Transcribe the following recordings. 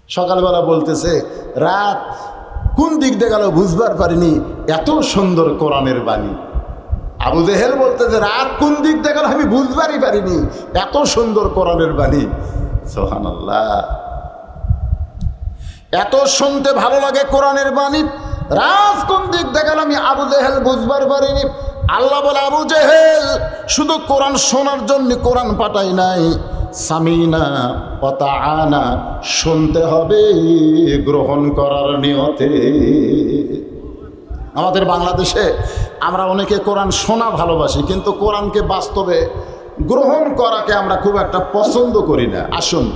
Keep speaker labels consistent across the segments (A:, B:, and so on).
A: সকালবেলা বলতেছে রাত কোন দিক দিয়ে গেল বুঝবার পারিনি, এত সুন্দর কোরআনের বাণী। আবু জেহেল বলতেছে রাত কোন দিক দিয়ে গেল আমি বুঝবারই পারিনি, এত সুন্দর কোরআনের বাণী। সুবহানাল্লাহ, এত শুনতে ভালো লাগে কোরআনের বাণী। রাত কোন দিক দিয়ে গেল আমি আবু জেহেল বুঝবার পারিনি। আল্লাহ বলে আবু জেহেল শুধু কোরআন শোনার জন্য কোরআন পাঠাই নাই, সামিনা ওয়া তাআনা, শুনতে হবে গ্রহণ করার নিয়তে। আমাদের বাংলাদেশে আমরা অনেকে কোরআন শোনা ভালোবাসি, কিন্তু কোরআনকে বাস্তবে গ্রহণ করাকে আমরা খুব একটা পছন্দ করি না। আসুন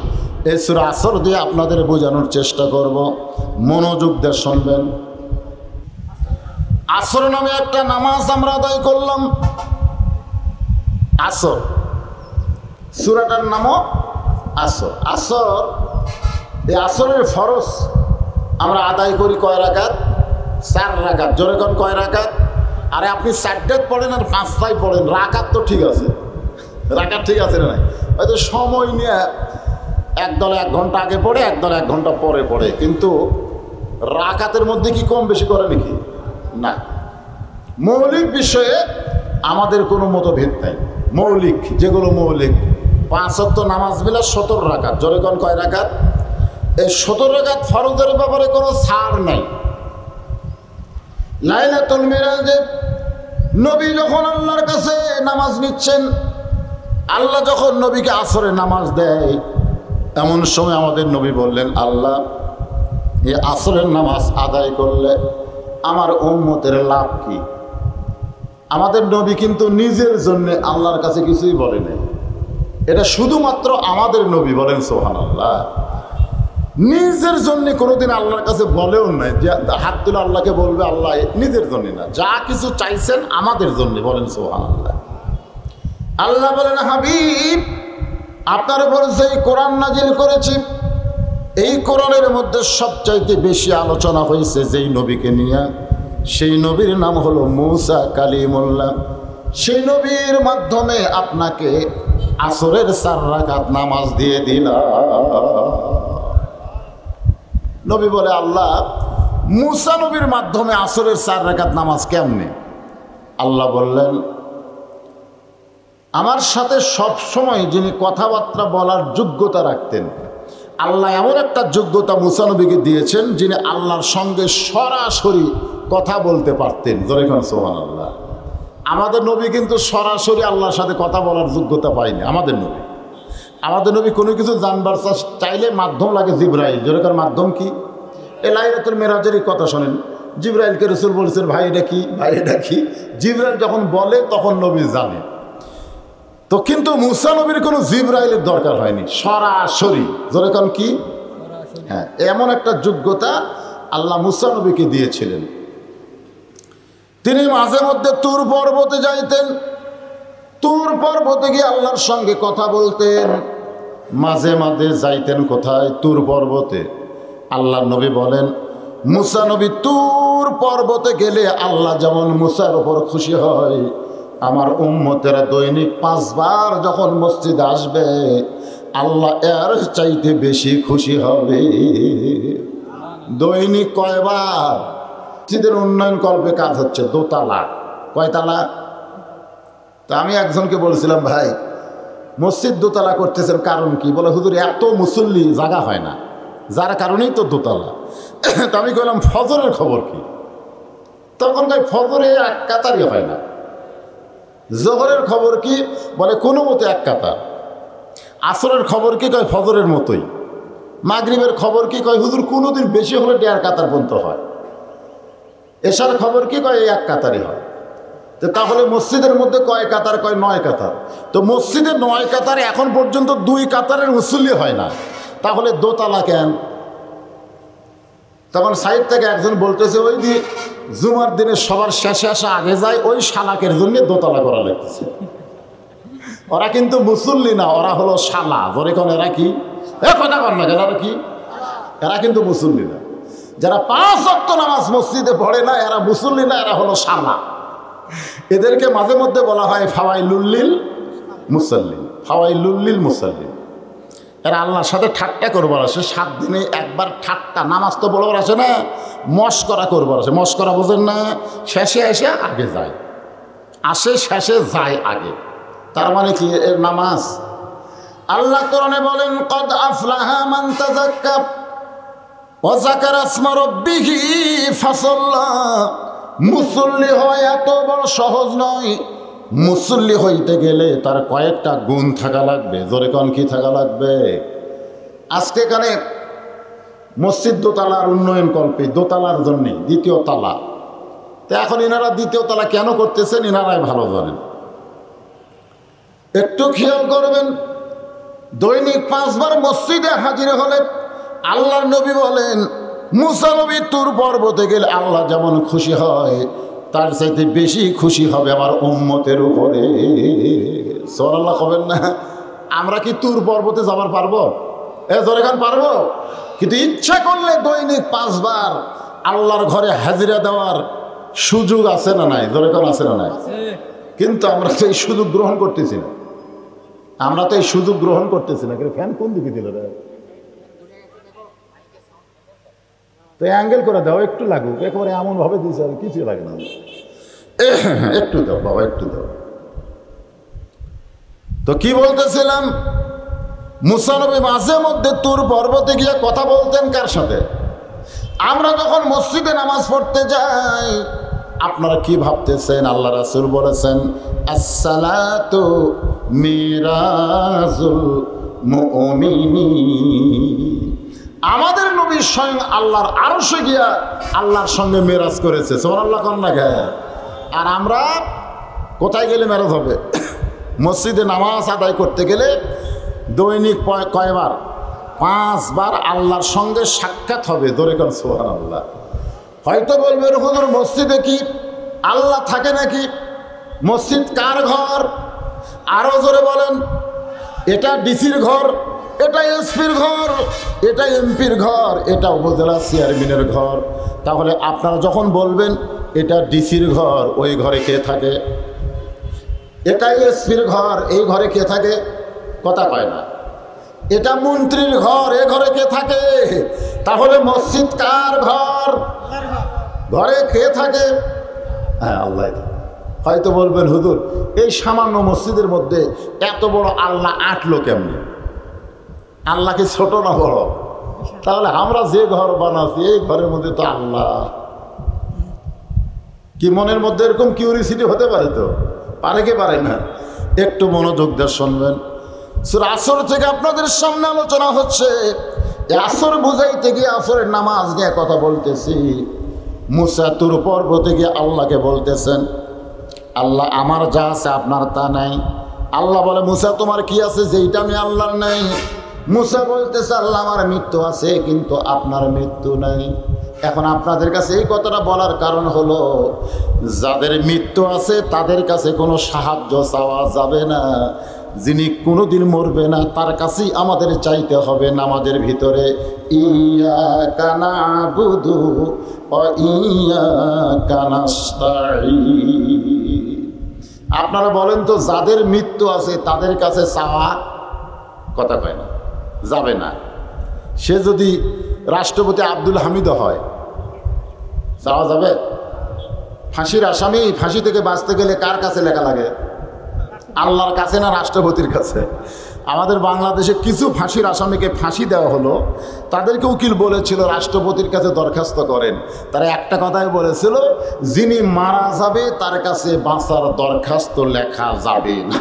A: এই সূরা আসর দিয়ে আপনাদের বোঝানোর চেষ্টা করব, মনোযোগ দিয়ে শুনবেন। আসর নামে একটা নামাজ আমরা আদায় করলাম। আসর সূরাটার নামও আসর। আসর, এই আসরের ফরজ আমরা আদায় করি কয় রাকাত? 4 রাকাত। জোরে কোন কয় রাকাত? আরে আপনি 4টায় পড়েন আর 5টায় পড়েন, রাকাত তো ঠিক আছে, রাকাত ঠিক আছে না নাই? হয়তো সময় নিয়ে একদল 1 ঘন্টা আগে পড়ে, একদল 1 ঘন্টা পরে পড়ে, কিন্তু রাকাতের মধ্যে কি কম বেশি করে নাকি? না। মৌলিক বিষয়ে আমাদের কোনো মতভেদ নাই। মৌলিক যেগুলো মৌলিক 5 ওয়াক্ত নামাজ মিলে 17 রাকাত। জোরে কোন কয় রাকাত? এই 17 রাকাত ফরজের ব্যাপারে কোনো ছাড় নাই। লাইলাতুল মিরাজে নবী যখন আল্লাহর কাছে নামাজ নিচ্ছেন, আল্লাহ যখন নবীকে আসরে নামাজ দেয়, এমন সময় আমাদের নবী বললেন, আল্লাহ এই আসরের নামাজ আদায় করলে আমার উম্মতের লাভ কি? আমাদের নবী কিন্তু নিজের জন্য আল্লাহর কাছে কিছুই বলে নাই। এটা শুধুমাত্র আমাদের নবী বলেন সুবহানাল্লাহ। নিজের জন্য কোনোদিন আল্লাহর কাছে বলেও নাই যে হাত তুলে আল্লাহকে বলবে আল্লাহ, নিজের জন্য না, যা কিছু চাইছেন আমাদের জন্য বলেন সুবহানাল্লাহ। আল্লাহ বলেন, হাবিব আপনার উপর যেই কোরআন নাজিল করেছি, এই কোরআনের মধ্যে সবচাইতে বেশি আলোচনা হয়েছে যেই নবীকে নিয়ে, সেই নবীর নাম হলো মূসা কালিমুল্লাহ। সেই নবীর মাধ্যমে আপনাকে আসরের 4 রাকাত নামাজ দিয়ে দিলাম। নবী বলে, আল্লাহ মূসা নবীর মাধ্যমে আসরের 4 রাকাত নামাজ কেমনে? আল্লাহ বললেন, আমার সাথে সব সময় যিনি কথাবার্তা বলার যোগ্যতা রাখতেন, আল্লাহ এমন একটা যোগ্যতা মূসা নবীকে দিয়েছেন, যিনি আল্লাহর সঙ্গে সরাসরি কথা বলতে পারতেন। জোরে কোন সুবহানাল্লাহ। আমাদের নবী কিন্তু সরাসরি আল্লাহর সাথে কথা বলার যোগ্যতা পায়নি। আমাদের নবী কোনো কিছু জানবার চাইলে মাধ্যম লাগে জিবরাইল। জোরে কোন মাধ্যম কি? এই লাইলাতুল মিরাজেরই কথা শোনেন, জিবরাইলকে রাসূল বলেছেন ভাই এটা কি, ভাই এটা কি। জিবরাইল যখন বলে তখন নবী জানে। তো কিন্তু মূসা নবীর কোনো জিবরাইলের দরকার হয়নি, সরাসরি। জোরে কোন কি? হ্যাঁ, এমন একটা যোগ্যতা আল্লাহ মূসা নবীকে দিয়েছিলেন। তিনি মাঝে মধ্যে তুর পর্বতে যাইতেন, তুর পর্বতে গিয়ে আল্লাহর সঙ্গে কথা বলতেন। মাঝে মাঝে যাইতেন কোথায়? তুর পর্বতে। আল্লাহ নবী বলেন, মূসা নবী তুর পর্বতে গেলে আল্লাহ যেমন মূসার ওপর খুশি হয়, আমার উম্মতেরা দৈনিক 5 বার যখন মসজিদে আসবে আল্লাহ এর চাইতে বেশি খুশি হবে। দৈনিক কয়বার? মসজিদের উন্নয়ন কল্পে কাজ হচ্ছে, 2 তালা। কয়তালা? তা আমি একজনকে বলছিলাম, ভাই মসজিদ 2 তালা করতেছেন কারণ কি? বলে হুজুর এত মুসল্লি জায়গা হয় না, যার কারণেই তো 2 তালা। তো আমি বললাম ফজরের খবর কি? তখন কয় ফজরে 1 কাতারই হয় না। জোহরের খবর কি? বলে কোনো মতে 1 কাতার। আসরের খবর কি? কয় ফজরের মতোই। মাগরিবের খবর কি? কয় হুজুর কোনোদিন বেশি হলে 1.5 কাতার পর্যন্ত হয়। এশার খবর কি? কয় 1 কাতারই হয়। তো তাহলে মসজিদের মধ্যে কয় কাতার? কয় 9 কাতার। তো মসজিদে 9 কাতার এখন পর্যন্ত 2 কাতারের মুসল্লি হয় না, তাহলে 2 তালা কেন? তখন সাইড থেকে একজন বলতেছে, ওই যে জুমার দিনে সবার শেষে আসা আগে যায়, ওই শালাকের জন্য 2 তালা করা লাগতেছে। ওরা কিন্তু মুসল্লি না, ওরা হলো শালা। ধরে কোন এরা কি? কথা কর না, এরা কি? এরা কিন্তু মুসল্লি না। যারা 5 ওয়াক্ত নামাজ মসজিদে পড়ে না এরা মুসল্লি না, এরা হলো শালা। এদেরকে মাঝে মধ্যে বলা হয় ফাওয়াইলুল লিল মুসাল্লিন, ফাওয়াইলুল লিল মুসাল্লিন। এরা আল্লাহর সাথে ঠাট্টা করবার আসে, 7 দিনে একবার ঠাট্টা। নামাজ তো বড়বার আসে না, মস্করা করবার আসে। মস্করা বোঝেন না? শেষে এসে আগে যায়, আসে শেষে যায় আগে। তার মানে কি এর নামাজ? আল্লাহ কোরআনে বলেন, কদ আফলাহা মান তাযাক্কা ওয়া যাকারা ইসমা রাব্বিহি ফাসাল্লা। মুসল্লি হয় এত বড় সহজ নয়। মুসল্লি হইতে গেলে তার কয়েকটা গুণ থাকা লাগবে। জোরে কোন কি থাকা লাগবে? আজকে এখানে মসজিদ দোতলার উন্নয়ন কল্পে, দোতলার জন্যে 2য় তলা। তো এখন এনারা 2য় তলা কেন করতেছেন এনারাই ভালো জানেন। একটু খেয়াল করবেন, দৈনিক 5 বার মসজিদে হাজির হলে আল্লাহর নবী বলেন, মুসা নবী তুর পর্বতে গেলে আল্লাহ যেমন খুশি হয় তার চাইতে বেশি খুশি হবে আমার উম্মতের উপরে। সুবহানাল্লাহ কবেন না? আমরা কি তুর পর্বতে যাবার পারবো? জোরে গান পারবো? কিন্তু ইচ্ছা করলে দৈনিক 5 বার আল্লাহর ঘরে হাজিরা দেওয়ার সুযোগ আছে না নাই? জোরে গান আছে না নাই? কিন্তু আমরা তো এই সুযোগ গ্রহণ করতেছি না। আমরা তো এই সুযোগ গ্রহণ করতেছি না। কিন্তু ফ্যান কোন দিকে দিল রে? তো অ্যাঙ্গেল করে দাও, একটু লাগুক। একেবারে এমনভাবে দিয়েছে আর কিছু লাগে না। একটু দাও বাবা, একটু দাও। তো কি বলতেছিলাম, মুসা নবী মাঝে মধ্যে তুর পর্বতে গিয়ে কথা বলতেন কার সাথে? আমরা যখন মসজিদে নামাজ পড়তে যাই, আপনারা কি ভাবতেছেন? আল্লাহ রাসূল বলেছেন, আসসালাতু মিরাজুল মুমিনিন। আমাদের নবী স্বয়ং আল্লাহর আরশে গিয়া আল্লাহর সঙ্গে মেরাজ করেছে। সুবহানাল্লাহ কোন না? আর আমরা কোথায় গেলে মেরাজ হবে? মসজিদে নামাজ আদায় করতে গেলে দৈনিক কয়বার? 5 বার আল্লাহর সঙ্গে সাক্ষাৎ হবে। ধরে কোন সুবহানাল্লাহ। হয়তো বলবেন, হুজুর মসজিদে কি আল্লাহ থাকে নাকি? মসজিদ কার ঘর? আরো জোরে বলেন। এটা ডিসির ঘর, এটা এসপির ঘর, এটা এমপির ঘর, এটা উপজেলা চেয়ারম্যানের ঘর। তাহলে আপনারা যখন বলবেন এটা ডিসির ঘর, ওই ঘরে কে থাকে? এটা এসপির ঘর, এই ঘরে কে থাকে? কথা কয় না। এটা মন্ত্রীর ঘর, এ ঘরে কে থাকে? তাহলে মসজিদ কার ঘর? ঘরে কে থাকে? হ্যাঁ, আল্লাহ। হয়তো বলবেন, হুজুর এই সামান্য মসজিদের মধ্যে এত বড় আল্লাহ আটলো কেমনি? আল্লাহ কি ছোট না বড়? তাহলে আমরা যে ঘর বানাচ্ছি এই ঘরের মধ্যে তো আল্লাহ। কি মনের মধ্যে এরকম কিউরিসিটি হতে পারে? তো পারে কি পারে না? একটু মনোযোগ দিয়ে শুনবেন। সূরা আসর থেকে আপনাদের সামনে আলোচনা হচ্ছে। আসর বুঝাইতে গিয়ে আসরের নামাজ নিয়ে কথা বলতেছি। মুসা তুর পর্বতে গিয়ে আল্লাহকে বলতেছেন, আল্লাহ আমার যা আছে আপনার তা নাই। আল্লাহ বলে, মুসা তোমার কি আছে যেইটা আমি আল্লাহর নাই? মুসা বলতেছে, আল্লাহ আমার মৃত্যু আছে কিন্তু আপনার মৃত্যু নাই। এখন আপনাদের কাছে এই কথাটা বলার কারণ হলো, যাদের মৃত্যু আছে তাদের কাছে কোনো সাহায্য চাওয়া যাবে না। যিনি কোনোদিন মরবে না তার কাছেই আমাদের চাইতে হবে নামাজের ভিতরে, ইয়াকা না'বুদু ওয়া ইয়াকা নাস্তাঈন। আপনারা বলেন তো, যাদের মৃত্যু আছে তাদের কাছে চাওয়া কথা কয় না, যাবে না। সে যদি রাষ্ট্রপতি আব্দুল হামিদও হয়, চাওয়া যাবে? ফাঁসির আসামি ফাঁসি থেকে বাঁচতে গেলে কার কাছে লেখা লাগে? আল্লাহর কাছে না রাষ্ট্রপতির কাছে? আমাদের বাংলাদেশে কিছু ফাঁসির আসামিকে ফাঁসি দেওয়া হলো, তাদেরকে উকিল বলেছিল রাষ্ট্রপতির কাছে দরখাস্ত করেন। তারা একটা কথাই বলেছিল, যিনি মারা যাবে তার কাছে বাঁচার দরখাস্ত লেখা যাবে না।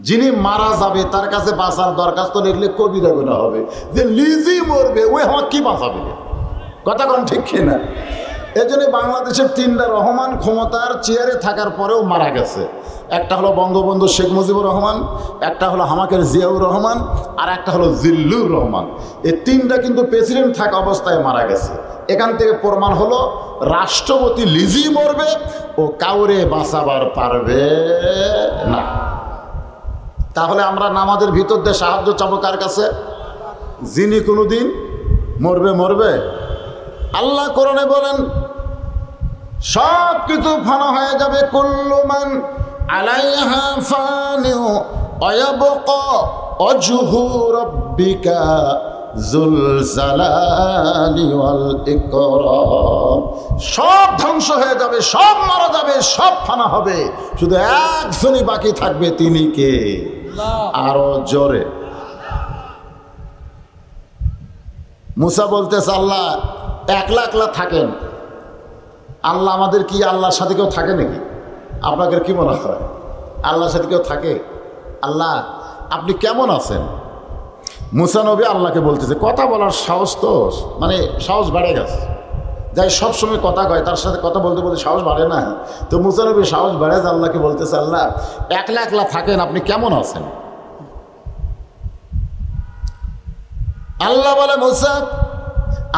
A: যিনি মারা যাবে তার কাছে বাঁচার দরখাস্ত লিখলে কবিরা গুনাহ হবে। যে লিজি মরবে ওই আমার কি বাঁচাবে? কথা কোন ঠিক কিনা? এই জন্য বাংলাদেশের 3টা রহমান ক্ষমতার চেয়ারে থাকার পরেও মারা গেছে। একটা হলো বঙ্গবন্ধু শেখ মুজিবুর রহমান, একটা হলো হামাকের জিয়াউর রহমান, আর একটা হলো জিল্লুর রহমান। এই 3টা কিন্তু প্রেসিডেন্ট থাকা অবস্থায় মারা গেছে। এখান থেকে প্রমাণ হলো রাষ্ট্রপতি লিজি মরবে, ও কাউরে বাঁচাবার পারবে না। তাহলে আমরা নামাজের ভিতর দিয়ে সাহায্য চাবো কার কাছে? যিনি কোনোদিন মরবে। আল্লাহ কোরআনে বলেন, সব কিছু ফানা হয়ে যাবে। কুল্লু মান আলাইহা ফানিউ ওয়া ইয়াবকা ওয়াজহু রাব্বিকা যুল জালালি ওয়াল ইকরাম। সব ধ্বংস হয়ে যাবে, সব মারা যাবে, সব ফানা হবে, শুধু একজনই বাকি থাকবে, তিনি কে? আরো জোরে। মুসা বলতেছে আল্লাহ একলা একলা থাকেন, আল্লাহ আমাদের কি আল্লাহর সাথে কেউ থাকে নাকি? আপনাদের কি মনে হয় আল্লাহর সাথে কেউ থাকে? আল্লাহ আপনি কেমন আছেন? মুসা নবী আল্লাহকে বলতেছে, কথা বলার সাহস তো মানে সাহস বেড়ে গেছে, যাই সবসময় কথা কয় তার সাথে কথা বলতে বলতে সাহস বাড়ে না, তো মুসা নবী সাহস বেড়ে যায়, আল্লাহকে বলতেছে আল্লাহ একলা একলা থাকেন, আপনি কেমন আছেন? আল্লাহ বলে মুসা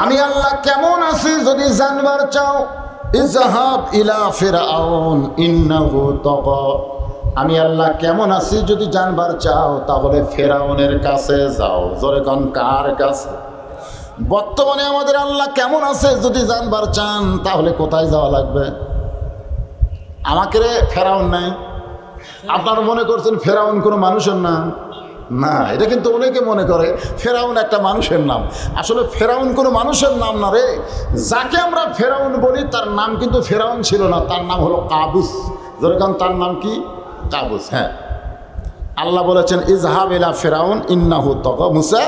A: আমি আল্লাহ কেমন আছি যদি জানবার চাও, ইযহাব ইলা ফিরআউন ইন্নাহু তাগা। আমি আল্লাহ কেমন আছি যদি জানবার চাও তাহলে ফেরাউনের কাছে যাও। জোরে কোন কার কাছে? বর্তমানে আমাদের আল্লাহ কেমন আছে যদি জানবার চান তাহলে কোথায় যাওয়া লাগবে? আমাকে রে ফেরাউন নাই। আপনারা মনে করছেন ফেরাউন কোনো মানুষের নাম? না, এটা কিন্তু অনেকে মনে করে ফেরাউন একটা মানুষের নাম। আসলে ফেরাউন কোনো মানুষের নাম না রে। যাকে আমরা ফেরাউন বলি তার নাম কিন্তু ফেরাউন ছিল না, তার নাম হলো কাবুস। যেরকম তার নাম কি? কাবুস। হ্যাঁ, আল্লাহ বলেছেন ইযহাব ইলা ফিরআউন ইন্নাহু তাগা। মুসা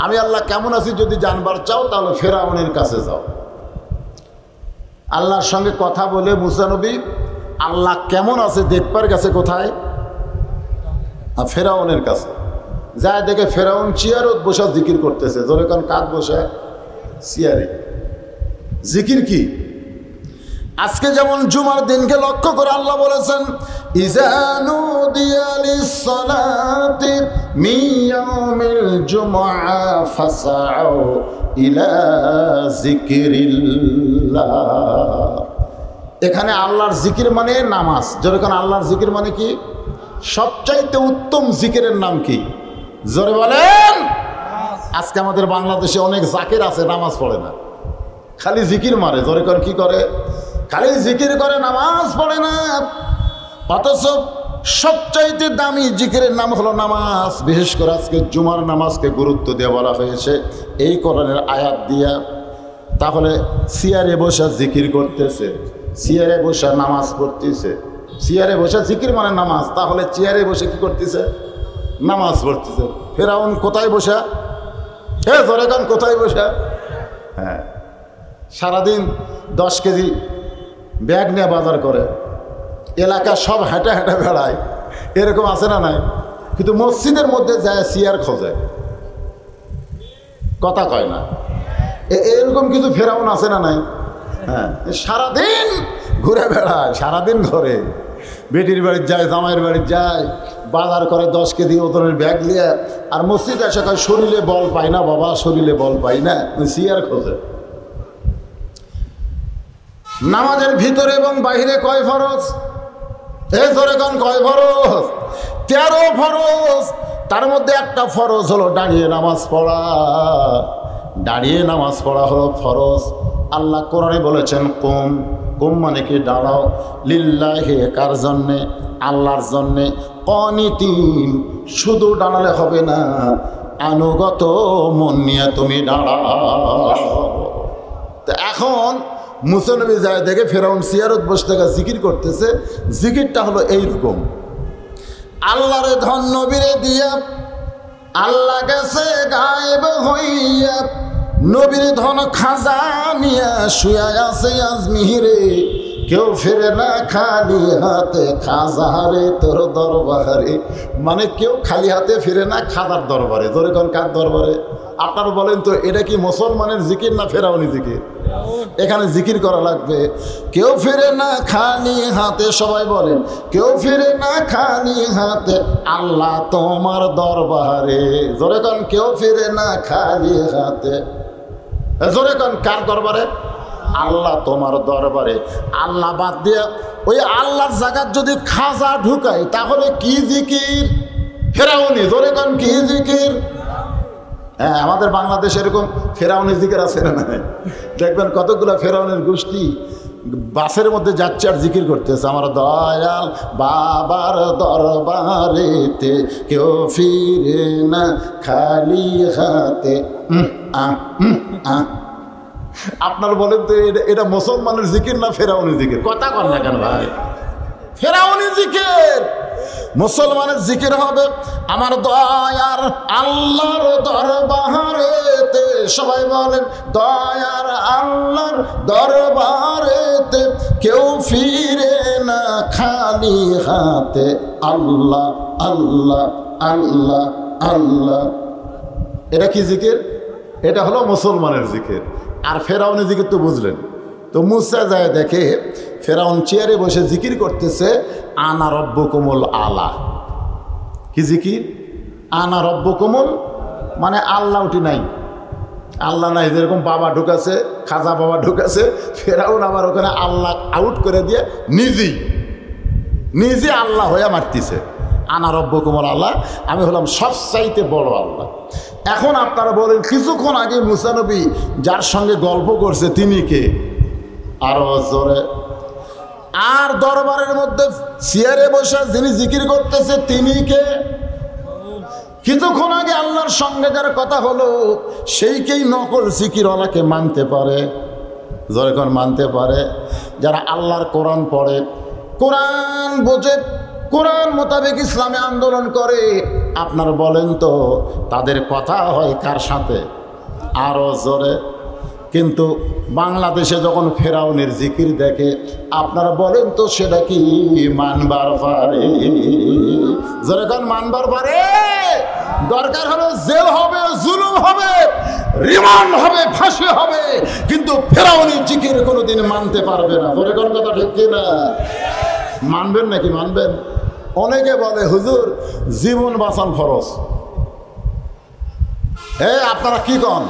A: আমি আল্লাহ কেমন আছি যদি জানবার চাও তাহলে ফেরাউনের কাছে যাও। আল্লাহর সঙ্গে কথা বলে মুসা নবী আল্লাহ কেমন আছে দেখবার গেছে কোথায়? ফেরাউনের কাছে। যায় দেখে ফেরাউন চেয়ারত বসে জিকির করতেছে। জোরে কান কাজ বসে চেয়ারে জিকির কি? আজকে যেমন জুমার দিনকে লক্ষ্য করে আল্লাহ বলেছেন ইযা নুদিয়া লিস-সালাতি মিন ইয়াউমিল জুমআ ফাসআউ ইলা যিকরিল্লাহ। এখানে আল্লাহর জিকির মানে নামাজ। যেরকম আল্লাহর জিকির মানে কি? সবচাইতে উত্তম জিকিরের নাম কি? জোরে বলেন। আজকে আমাদের বাংলাদেশে অনেক জাকির আছে, নামাজ পড়ে না, খালি জিকির মারে। জোরে করে কি করে? খালি জিকির করে, নামাজ পড়ে না। অথচ সবচাইতে দামি জিকিরের নাম হলো নামাজ। বিশেষ করে আজকে জুমার নামাজকে গুরুত্ব দিয়ে বলা হয়েছে এই কোরআনের আয়াত দিয়া। তাহলে চেয়ারে বসে জিকির করতেছে, চেয়ারে বসে নামাজ পড়তেছে। চেয়ারে বসে জিকির মানে নামাজ, তাহলে চেয়ারে বসে কি করতেছে? নামাজ পড়তেছে। ফেরাউন কোথায় বসে? ধরে গান কোথায় বসে? হ্যাঁ, সারাদিন 10 কেজি ব্যাগ নিয়ে বাজার করে, এলাকা সব হেঁটে হেঁটে বেড়ায়, এরকম আছে না নাই? কিন্তু মসজিদের মধ্যে যায় চেয়ার খোঁজে, কথা কয় না। এরকম কিছু ফেরাউন আছে না নাই? হ্যাঁ, সারাদিন ঘুরে বেড়ায়, সারাদিন ঘরে, বেটির বাড়ির যায়, জামাইয়ের বাড়ির যায়, বাজার করে 10 কেজি ওজনের ব্যাগ নিয়ে। আর মসজিদে এসে কয় শরীরে বল পাই না বাবা, শরীরে বল পাই না, চেয়ার খোঁজে। নামাজের ভিতরে এবং বাহিরে কয় ফরজ? ধরে কোন কয় ফরজ? 13 ফরজ। তার মধ্যে একটা ফরজ হলো দাঁড়িয়ে নামাজ পড়া। দাঁড়িয়ে নামাজ পড়া হলো ফরজ। আল্লাহ কোরআনে বলেছেন কুম। কুম মানে কি? দাঁড়াও। লিল্লাহি, কার জন্যে? আল্লাহর জন্যে। কনিতিন, শুধু দাঁড়ালে হবে না, আনুগত মন নিয়ে তুমি দাঁড়াও। তো এখন মুসা নবী যায় দেখে ফেরাউন সিয়ারত বসে থাকা জিকির করতেছে। জিকিরটা হলো এইরকম, আল্লাহরে ধন নবীরে দিয়া, আল্লাহ গেছে গায়েব হইয়া, নবীর ধন খাজা নিয়া শুয়া আছে আজমিরে, কেউ ফেরে না খালি হাতে, খাজারে তোর দরবারে। মানে কেউ খালি হাতে ফিরে না খাজার দরবারে। ধরে কোন কার দরবারে? আপনারা বলেন তো, এটা কি মুসলমানের জিকির না ফেরাউনি জিকির? এখানে জিকির করা লাগবে। কেউ ফিরে না খালি হাতে, সবাই বলেন কেউ ফিরে না খালি হাতে, আল্লাহ তোমার দরবারে। জোরে কোন কেউ ফিরে না খালি হাতে। জোরে কোন কার দরবারে? আল্লাহ তোমার দরবারে। আল্লাহ বাদ দিয়ে ওই আল্লাহর জায়গার যদি খাজা ঢুকাই তাহলে কি জিকির? ফেরাউনি। জোরে কোন কি জিকির? হ্যাঁ, আমাদের বাংলাদেশে এরকম ফেরাউনি জিকির আছে না? দেখবেন কতগুলো ফেরাউনের গোষ্ঠী বাসের মধ্যে যাচ্ছে আর জিকির করতেছে, আমার দয়াল বাবার দরবারেতে কেউ ফিরে না খালি হাতে। আপনার বলেন তো এটা মুসলমানের জিকির না ফেরাউনি জিকির? কথা কর না কেন ভাই? ফেরাউনি জিকির। মুসলমানের জিকির হবে আমার দয়ার আল্লাহর দরবারেতে, সবাই বলেন দয়ার আল্লাহর দরবারেতে কেউ ফিরে না খালি হাতে। আল্লাহ আল্লাহ আল্লাহ আল্লাহ, এটা কি জিকির? এটা হলো মুসলমানের জিকির। আর ফেরাউনি জিকির তো বুঝলেন। তো মুসা যায় দেখে ফেরাউন চেয়ারে বসে জিকির করতেছে, আনা রব্বুকুমুল আলা। কি জিকির? আনা রব্বুকুমুল, মানে আল্লাহ উঠি নাই, আল্লাহ নাই। যেরকম বাবা ঢুকাছে, খাজা বাবা ঢুকাছে, ফেরাউন আবার ওখানে আল্লাহ আউট করে দিয়ে নিজে আল্লাহ হয়ে মারতেছে। আনা রব্বুকুমুল আল্লাহ, আমি হলাম সবচাইতে বড় আল্লাহ। এখন আপনারা বলেন, কিছুক্ষণ আগে মুসা নবী যার সঙ্গে গল্প করছে তিনি কে? আরো জোরে। আর দরবারের মধ্যে চেয়ারে বসে যিনি জিকির করতেছে তিনি কে? কিছুক্ষণ আগে আল্লাহর সঙ্গে যার কথা হলো সেইকেই নকল জিকিরওয়ালাকে মানতে পারে। জোরে কোন মানতে পারে? যারা আল্লাহর কোরআন পড়ে, কোরআন বোঝে, কোরআন মোতাবেক ইসলামে আন্দোলন করে, আপনার বলেন তো তাদের কথা হয় কার সাথে? আরো জোরে। কিন্তু বাংলাদেশে যখন ফেরাউনের জিকির দেখে, আপনারা বলেন তো সেটা কি মানবার পারে? যেরকম মানবার পারে? দরকার হলো জেল হবে, জুলুম হবে, রিমান্ড হবে, ফাঁসি হবে, কিন্তু ফেরাউনের জিকির কোনোদিন মানতে পারবে না। বলে কোন কথা ঠিক কিনা? মানবেন নাকি? মানবেন? অনেকে বলে হুজুর জীবন বাঁচান ফরজ। আপনারা কি কন?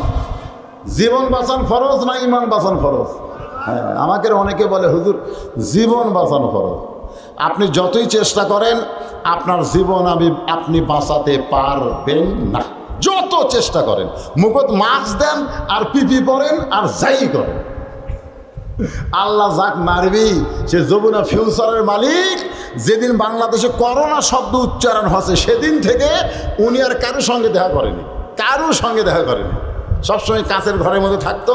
A: জীবন বাঁচান ফরজ না ইমান বাঁচান ফরজ? হ্যাঁ, আমাকে অনেকে বলে হুজুর জীবন বাঁচানো ফরজ। আপনি যতই চেষ্টা করেন আপনার জীবন আপনি বাঁচাতে পারবেন না, যত চেষ্টা করেন। মুখত মাস্ক দেন আর পিপি পরেন আর যাই করেন, আল্লাহ যাক মারবি সে যমুনা ফিউচারের মালিক। যেদিন বাংলাদেশে করোনা শব্দ উচ্চারণ হচ্ছে সেদিন থেকে উনি আর কারোর সঙ্গে দেখা করেনি, কারোর সঙ্গে দেখা করেনি। সবসময় কাছের ঘরের মধ্যে থাকতো।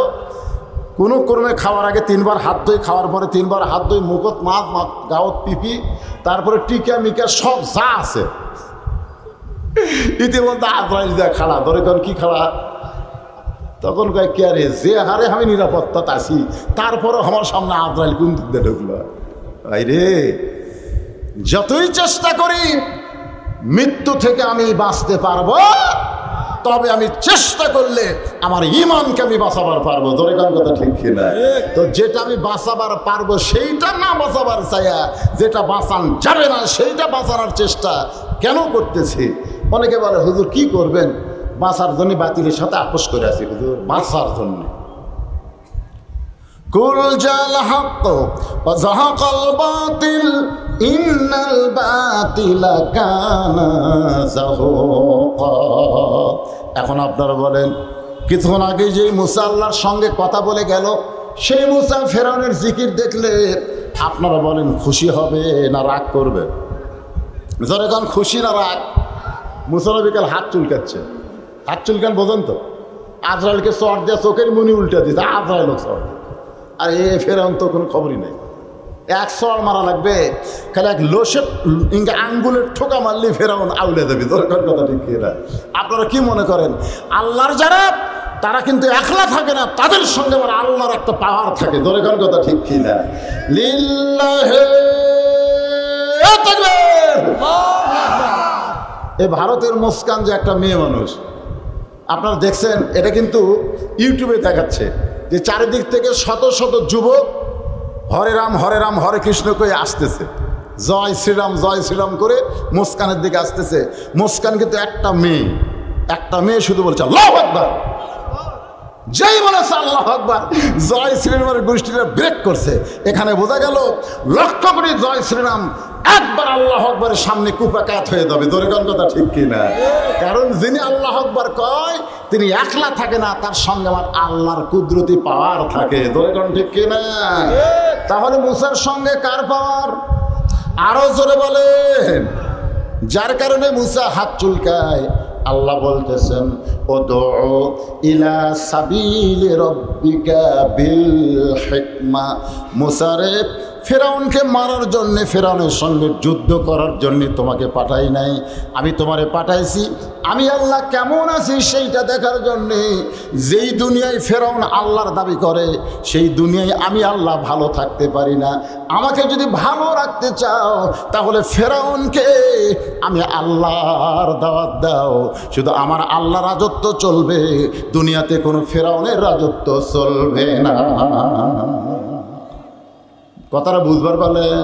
A: কোনো ক্রমে খাওয়ার আগে 3 বার হাত ধুই, খাওয়ার পরে 3 বার হাত ধুই, মুখত মাছ, গাওত পিপি, তারপরে টিকা মিকা সব যা আছে। ইতিমধ্যে আজরাইল যা খাড়া, ধরে কোন কি খাড়া? তখন কয় কে রে, যে হারে আমি নিরাপত্তা আছি তারপরও আমার সামনে আজরাইল কোন দিক দিয়ে ঢুকলো? রে যতই চেষ্টা করি মৃত্যু থেকে আমি বাঁচতে পারবো, তবে আমি চেষ্টা করলে আমার ইমানকে আমি বাঁচাবার পারবো। ধরে কোন কথা ঠিক কিনা? তো যেটা আমি বাঁচাবার পারবো সেইটা না বাঁচাবার চাইয়া যেটা বাঁচান যাবে না সেইটা বাঁচানোর চেষ্টা কেন করতেছি? অনেকে বলে হুজুর কি করবেন? বাঁচার জন্য বাতিলের সাথে আপোষ করে আছি হুজুর, বাঁচার জন্য। কুল জাল হক ওয়া যাহাকাল বাতিল ইন্নাল বাতিলা কানা যাহুকা। এখন আপনারা বলেন, কিছুক্ষণ আগে যে মুসা আল্লাহর সঙ্গে কথা বলে গেল, সেই মুসা ফেরাউনের জিকির দেখলে আপনারা বলেন খুশি হবে না রাগ করবে? যখন খুশি না রাগ? মুসা নবী কাল হাত চুলকাচ্ছে। হাত চুলকান বোঝেন তো? আজরাইলকে চর দিয়ে চোখের মুনি উল্টে দিতে আজরাইল চর। আর ফেরাউন তো কোনো খবরই নেই। এক চর মারা লাগবে, খালি এক লোসের আঙ্গুলের ঠোকা মারলে ফেরাউন আউলে দেবে। দরকার কথা ঠিক কিনা? আপনারা কি মনে করেন আল্লাহর যারা তারা কিন্তু একলা থাকে না, তাদের সঙ্গে আমার আল্লাহর একটা পাওয়ার থাকে। দরকার কথা ঠিক কিনা? লিল্লাহি তাকবীর। এই ভারতের মুস্কান যে একটা মেয়ে মানুষ আপনারা দেখছেন, এটা কিন্তু ইউটিউবে দেখাচ্ছে যে চারিদিক থেকে শত শত যুবক হরে রাম হরে কৃষ্ণ করে আসতেছে, জয় শ্রীরাম করে মুস্কানের দিকে আসতেছে। মুস্কান কিন্তু একটা মেয়ে শুধু বলছে আল্লাহু আকবার। যেই বলেছে আল্লাহু আকবার, জয় শ্রীরামের গোষ্ঠীরা ব্রেক করছে। এখানে বোঝা গেল লক্ষ্য করে জয় শ্রীরাম একবার আল্লাহু আকবারের সামনে কুপাকাত হয়ে যাবে। দরে কোন কথা ঠিক কিনা? কারণ যিনি আল্লাহু আকবার কয় তিনি একলা থাকে না, তার সঙ্গে আমার আল্লাহর কুদরতি পাওয়ার থাকে। দরে কোন ঠিক কিনা? তাহলে মুসার সঙ্গে কার পাওয়ার? আরো জোরে বলেন। যার কারণে মুসা হাত চুলকায়। আল্লাহ বলতেছেন উদউ ইলা সাবিলি রাব্বিকা বিল হিকমা। মুসা রে, ফেরাউনকে মারার জন্যে, ফেরাউনের সঙ্গে যুদ্ধ করার জন্যে তোমাকে পাঠাই নাই, আমি তোমারে পাঠাইছি আমি আল্লাহ কেমন আছি সেইটা দেখার জন্যে। যেই দুনিয়ায় ফেরাউন আল্লাহর দাবি করে সেই দুনিয়ায় আমি আল্লাহ ভালো থাকতে পারি না। আমাকে যদি ভালো রাখতে চাও তাহলে ফেরাউনকে আমি আল্লাহর দাওয়াত দাও, শুধু আমার আল্লাহ রাজত্ব চলবে, দুনিয়াতে কোনো ফেরাউনের রাজত্ব চলবে না। কথাটা বুঝবার পারলেন?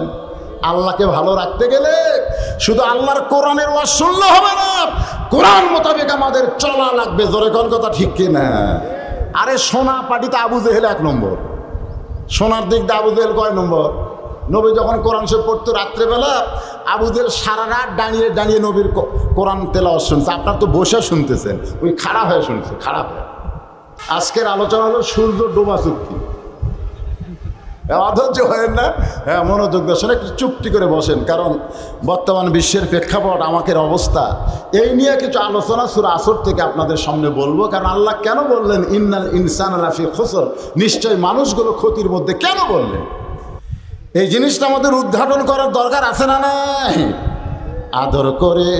A: আল্লাহকে ভালো রাখতে গেলে শুধু আল্লাহর কোরআনের ওয়াজ শুনলে হবে না, কোরআন মোতাবেক আমাদের চলা লাগবে। জোরে কোন কথা ঠিক কিনা? আরে সোনা পাটিতে আবু জেহেল 1 নম্বর, সোনার দিক দিয়ে আবু জেহেল কয় নম্বর? নবী যখন কোরআন শরীফ পড়তো রাত্রেবেলা, আবু জেহেল সারা রাত দাঁড়িয়ে দাঁড়িয়ে নবীর কোরআন তেলাওয়াত শুনছে। আপনার তো বসে শুনতেছেন, ওই খাড়া হয়ে শুনছে, খাড়া হয়ে। আজকের আলোচনা হলো সূর্য ডোবা চুক্তি। অধৈর্য হয়েন না, হ্যাঁ মনোযোগ দর্শন, একটু চুপটি করে বসেন, কারণ বর্তমান বিশ্বের প্রেক্ষাপট আমাদের অবস্থা এই নিয়ে কিছু আলোচনা সূরা আসর থেকে আপনাদের সামনে বলবো। কারণ আল্লাহ কেন বললেন ইন্নাল ইনসানা লাফি খুসর, নিশ্চয় মানুষগুলো ক্ষতির মধ্যে, কেন বললেন? এই জিনিসটা আমাদের উদ্ঘাটন করার দরকার আছে না নাই? আদর করে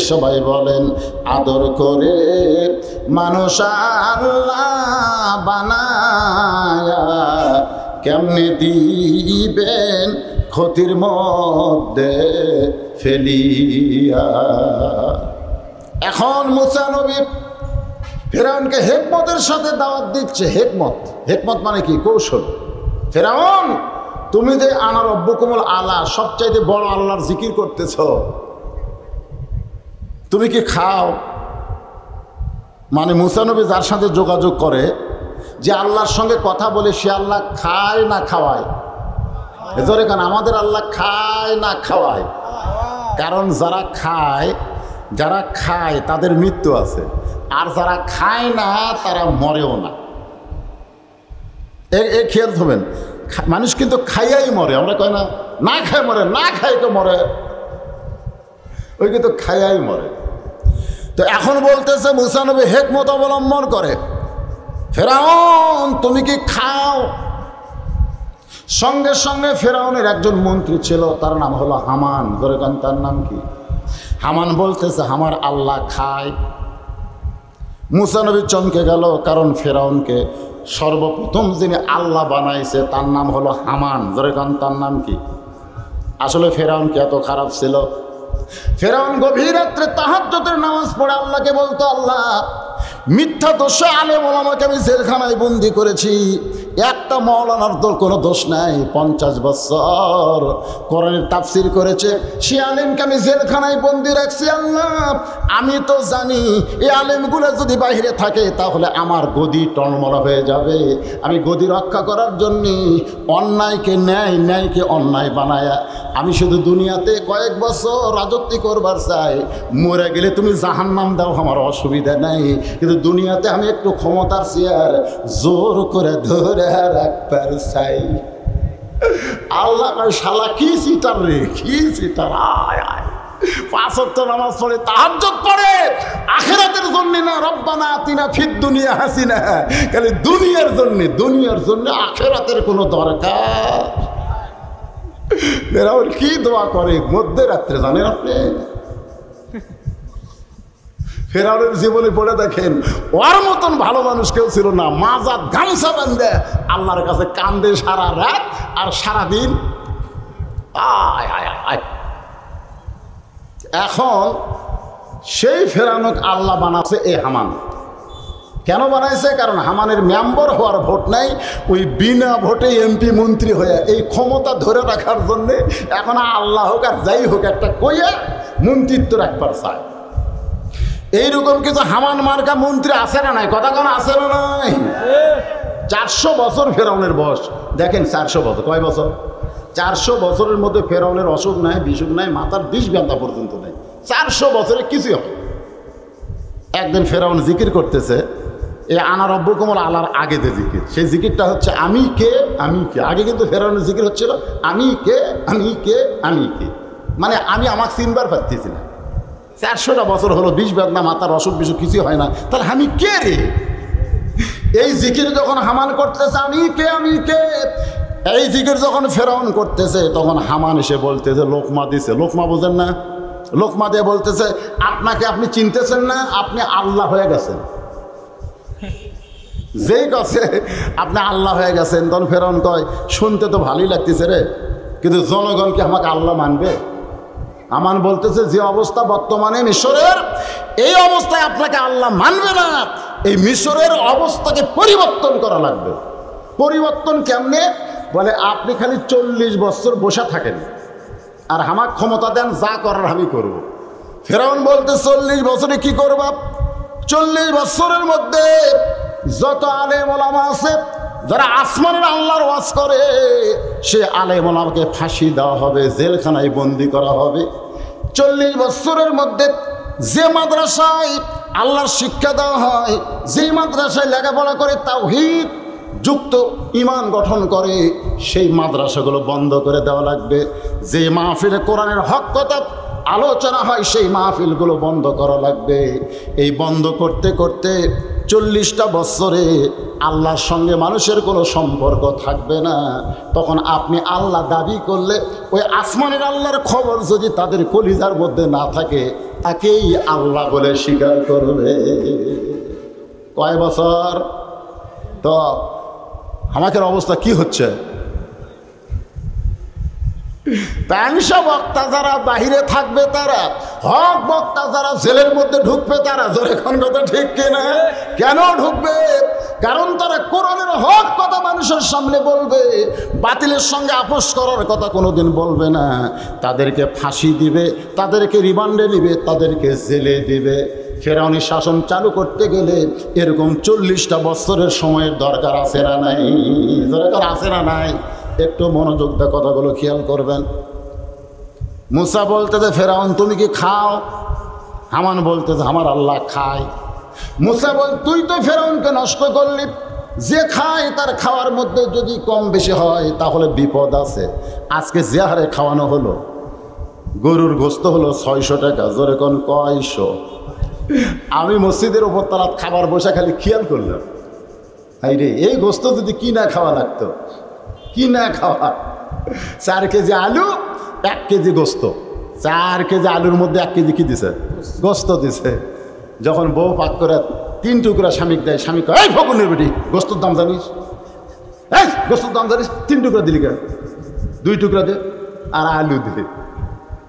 A: সবাই বলেন, আদর করে মানুষ আল্লাহ বানায়া কেমনে দিবেন ক্ষতির মধ্যে ফেলিয়া। এখন মুসা নবী ফেরাউনকে হিকমতের সাথে দাওয়াত দিচ্ছে। হিকমত মানে কি? কৌশল। ফেরাউন, তুমি যে আনা রব্বুকুমুল আলা, সবচাইতে বড় আল্লাহর জিকির করতেছ, তুমি কি খাও? মানে মুসা নবী যার সাথে যোগাযোগ করে, যে আল্লাহর সঙ্গে কথা বলে, সে আল্লাহ খায় না খাওয়ায়? এজরে কারণ আমাদের আল্লাহ খায় না খাওয়ায়। কারণ যারা খায় তাদের মৃত্যু আছে, আর যারা খায় না তারা মরেও না। এই খেয়াল থাকবেন, মানুষ কিন্তু খাইয়াই মরে। আমরা কই না, না খায় মরে, না খায় তো মরে, ওই কিন্তু খাইয়াই মরে। তো এখন বলতেছে মুসা নবী হিকমত অবলম্বন করে, ফেরাউন তুমি কি খাও? সঙ্গে সঙ্গে ফেরাউনের একজন মন্ত্রী ছিল, তার নাম হলো হামান। ধরে কান, তার নাম কি? হামান বলতেছে আমার আল্লাহ খায়। মুসা নবী চমকে গেল, কারণ ফেরাউনকে সর্বপ্রথম যিনি আল্লাহ বানাইছে তার নাম হলো হামান। ধরে কান, তার নাম কি? আসলে ফেরাউন কি এত খারাপ ছিল? ফেরাউন গভীর রাত্রে তাহাজ্জুদের নামাজ পড়ে আল্লাহকে বলতো, আল্লাহ মিথ্যা দোষে আলেম ওলামাকে আমি জেলখানায় বন্দি করেছি, একটা মৌলানার দল কোনো দোষ নাই, 50 বছর কোরআনের তাফসির করেছে, সে আলেমকে আমি জেলখানায় বন্দি রাখছি। আল্লাহ আমি তো জানি এই আলেমগুলো যদি বাইরে থাকে তাহলে আমার গদি টলমল হয়ে যাবে। আমি গদি রক্ষা করার জন্যে অন্যায়কে ন্যায়, ন্যায়কে অন্যায় বানায়া আমি শুধু দুনিয়াতে কয়েক বছর রাজত্ব করবার চাই। মরে গেলে তুমি জাহান্নাম দাও, আমার অসুবিধা নাই, কিন্তু দুনিয়াতে আমি একটু ক্ষমতার চেয়ার জোর করে ধরে রাখবার চাই। আল্লাহ শালা কি সিটার রে, কি সিটার! আয় আয় 5 ওয়াক্ত নামাজ পড়ে, তাহাজ্জুদ পড়ে, আখিরাতের জন্য না, রব্বানা আতিনা ফিদ দুনিয়া হাসিনা, খালি দুনিয়ার জন্য আখিরাতের কোনো দরকার। ফেরাউন কি দোয়া করে মধ্যরাত্রে জানেন আপনি? ফেরাউনের জীবনে পড়ে দেখেন, ওর মতন ভালো মানুষ কেউ ছিল না। মাজাত গামছা বান্ধে আল্লাহর কাছে কান্দে সারা রাত আর সারাদিন। আয় আয় আয়। এখন সেই ফেরাউনকে আল্লাহ বানাচ্ছে এই হামান। কেন বানাইছে? কারণ হামানের মেম্বার হওয়ার ভোট নাই, ওই বিনা ভোটে এমপি মন্ত্রী হয়ে এই ক্ষমতা ধরে রাখার জন্যে এখন আল্লাহ হোক আর যাই হোক একটা কইয়া মন্ত্রিত্ব রাখবার চায়। এইরকম কিছু হামান মার্কা মন্ত্রী আছে না নাই? কথা কোন আছে না নাই? 400 বছর ফেরাউনের বয়স। দেখেন 400 বছর, কয় বছর? 400 বছরের মধ্যে ফেরাউনের অসুখ নাই, বিসুখ নাই, মাথার 20 ব্যথা পর্যন্ত নাই। 400 বছরে কিছু হয়। একদিন ফেরাউন জিকির করতেছে, এই আনা রব্বুকুমুল আলার আগে যে জিকির, সেই জিকিরটা হচ্ছে আমি কে আমি কে। আগে কিন্তু ফেরাউনের জিকির হচ্ছিল আমি কে আমি কে আমি কে, মানে আমি আমাকে চিনবার পারতেছি না। 400টা বছর হলো, 20 বেদনা মাথার অসুখ বিসুখ কিছু হয় না, তাহলে আমি কে রে? এই জিকির যখন হামান করতেছে আমি কে আমি কে, এই জিকির যখন ফেরাউন করতেছে, তখন হামান এসে বলতেছে লোকমা দিছে। লোকমা বোঝেন না? লোকমা দিয়ে বলতেছে আপনাকে আপনি চিনতেছেন না, আপনি আল্লাহ হয়ে গেছেন। যেই কাছে আপনি আল্লাহ হয়ে গেছেন, তখন ফেরাউন কয় শুনতে তো ভালোই লাগতেছে রে, কিন্তু জনগণ কি আমাকে আল্লাহ মানবে? আমান বলতেছে যে অবস্থা বর্তমানে মিশরের, এই অবস্থায় আপনাকে আল্লাহ মানবে না। এই মিশরের অবস্থাকে পরিবর্তন করা লাগবে। পরিবর্তন কেমনে? বলে আপনি খালি 40 বছর বসে থাকেন আর আমার ক্ষমতা দেন, যা করার আমি করব। ফেরাউন বলতে 40 বছরে কি করবা? 40 বছরের মধ্যে যত আলেম ওলামা আছে যারা আসমানের আল্লাহর ওয়াজ করে, সে আলেম ওলামাকে ফাঁসি দেওয়া হবে, জেলখানায় বন্দি করা হবে। 40 বছরের মধ্যে যে মাদ্রাসায় আল্লাহর শিক্ষা দেওয়া হয়, যে মাদ্রাসায় লেখাপড়া করে তাওহীদ যুক্ত ঈমান গঠন করে, সেই মাদ্রাসাগুলো বন্ধ করে দেওয়া লাগবে। যে মাহফিলে কোরআনের হক কথা আলোচনা হয়, সেই মাহফিলগুলো বন্ধ করা লাগবে। এই বন্ধ করতে করতে 40টা বছরে আল্লাহর সঙ্গে মানুষের কোনো সম্পর্ক থাকবে না। তখন আপনি আল্লাহ দাবি করলে ওই আসমানের আল্লাহর খবর যদি তাদের কলিজার মধ্যে না থাকে, তাকেই আল্লাহ বলে স্বীকার করবে। কয় বছর? তো আমাদের অবস্থা কি হচ্ছে? প্যাংসা বক্তা যারা বাহিরে থাকবে, তারা হক বক্তা যারা জেলের মধ্যে ঢুকবে, তারা জোরে কোন কথা ঠিক কিনা? কেন ঢুকবে? কারণ তারা কোরআনের হক কথা মানুষের সামনে বলবে, বাতিলের সঙ্গে আপোষ করার কথা কোনোদিন বলবে না। তাদেরকে ফাঁসি দিবে, তাদেরকে রিমান্ডে নিবে, তাদেরকে জেলে দিবে। ফেরাউনি শাসন চালু করতে গেলে এরকম 40টা বছরের সময়ের দরকার আছে না নাই? দরকার আছে না নাই? একটু মনোযোগ দিয়ে কথাগুলো খেয়াল করবেন। মুসা বলতেছে ফেরাউন তুমি কি খাও? হামান বলতেছে আমার আল্লাহ খায়। মুসা বল তুই তো ফেরাউনকে নষ্ট করলি, যে খায় তার খাওয়ার মধ্যে যদি কম বেশি হয় তাহলে বিপদ আছে। আজকে যে হারে খাওয়ানো হলো, গরুর গোস্ত হলো 600 টাকা, জোরে কোন কয়শো? আমি মসজিদের উপর তারা খাবার বসে খালি খেয়াল করলাম, হাই রে এই গোস্ত যদি কি না খাওয়া লাগতো, কি না খাওয়া। 4 কেজি আলু 1 কেজি গোস্ত, 4 কেজি আলুর মধ্যে 1 কেজি কি দিছে? গোস্ত দিছে। যখন বউ পাক করে 3 টুকরা স্বামীক দেয়, স্বামী কয় এই ফকুনের বেটি গোস্তর দাম জানিস? এই গোস্তর দাম জানিস? 3 টুকরা দিলি কেন? 2 টুকরা দে আর আলু দে।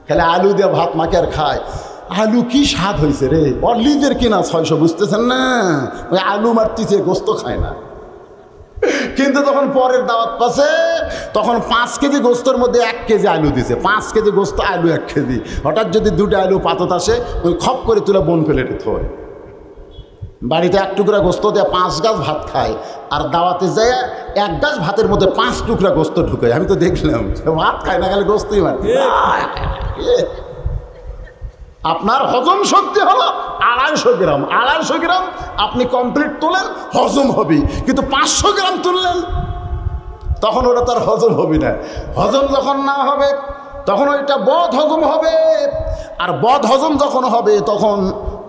A: খালি আলু দিয়ে ভাত মাকে আর খায়। আলু কি স্বাদ হয়েছে রে, ওর লিজের কিনা 600, বুঝতেছেন না? ওই আলু মারতিছে, গোস্ত খায় না। কিন্তু তখন পরের দাওয়াত পাশে তখন 5 কেজি গোস্তর মধ্যে 1 কেজি আলু দিছে। 5 কেজি গোস্ত, আলু 1 কেজি। হঠাৎ যদি 2টা আলু পাতত আসে, ওই খপ করে তুলে বোন প্লেটে থয়। বাড়িতে 1 টুকরা গোস্ত দিয়ে 5 গাছ ভাত খায়, আর দাওয়াতে যায় 1 গাছ ভাতের মধ্যে 5 টুকরা গোস্ত ঢুকায়। আমি তো দেখলাম ভাত খায় না, খালি গোস্তই মারতে। আপনার হজম শক্তি হলো 250 গ্রাম। 250 গ্রাম আপনি কমপ্লিট তোলেন, হজম হবে। কিন্তু 500 গ্রাম তুললেন, তখন ওটা তার হজম হবে না। হজম যখন না হবে তখন ওইটা বদ হজম হবে। আর বদ হজম যখন হবে তখন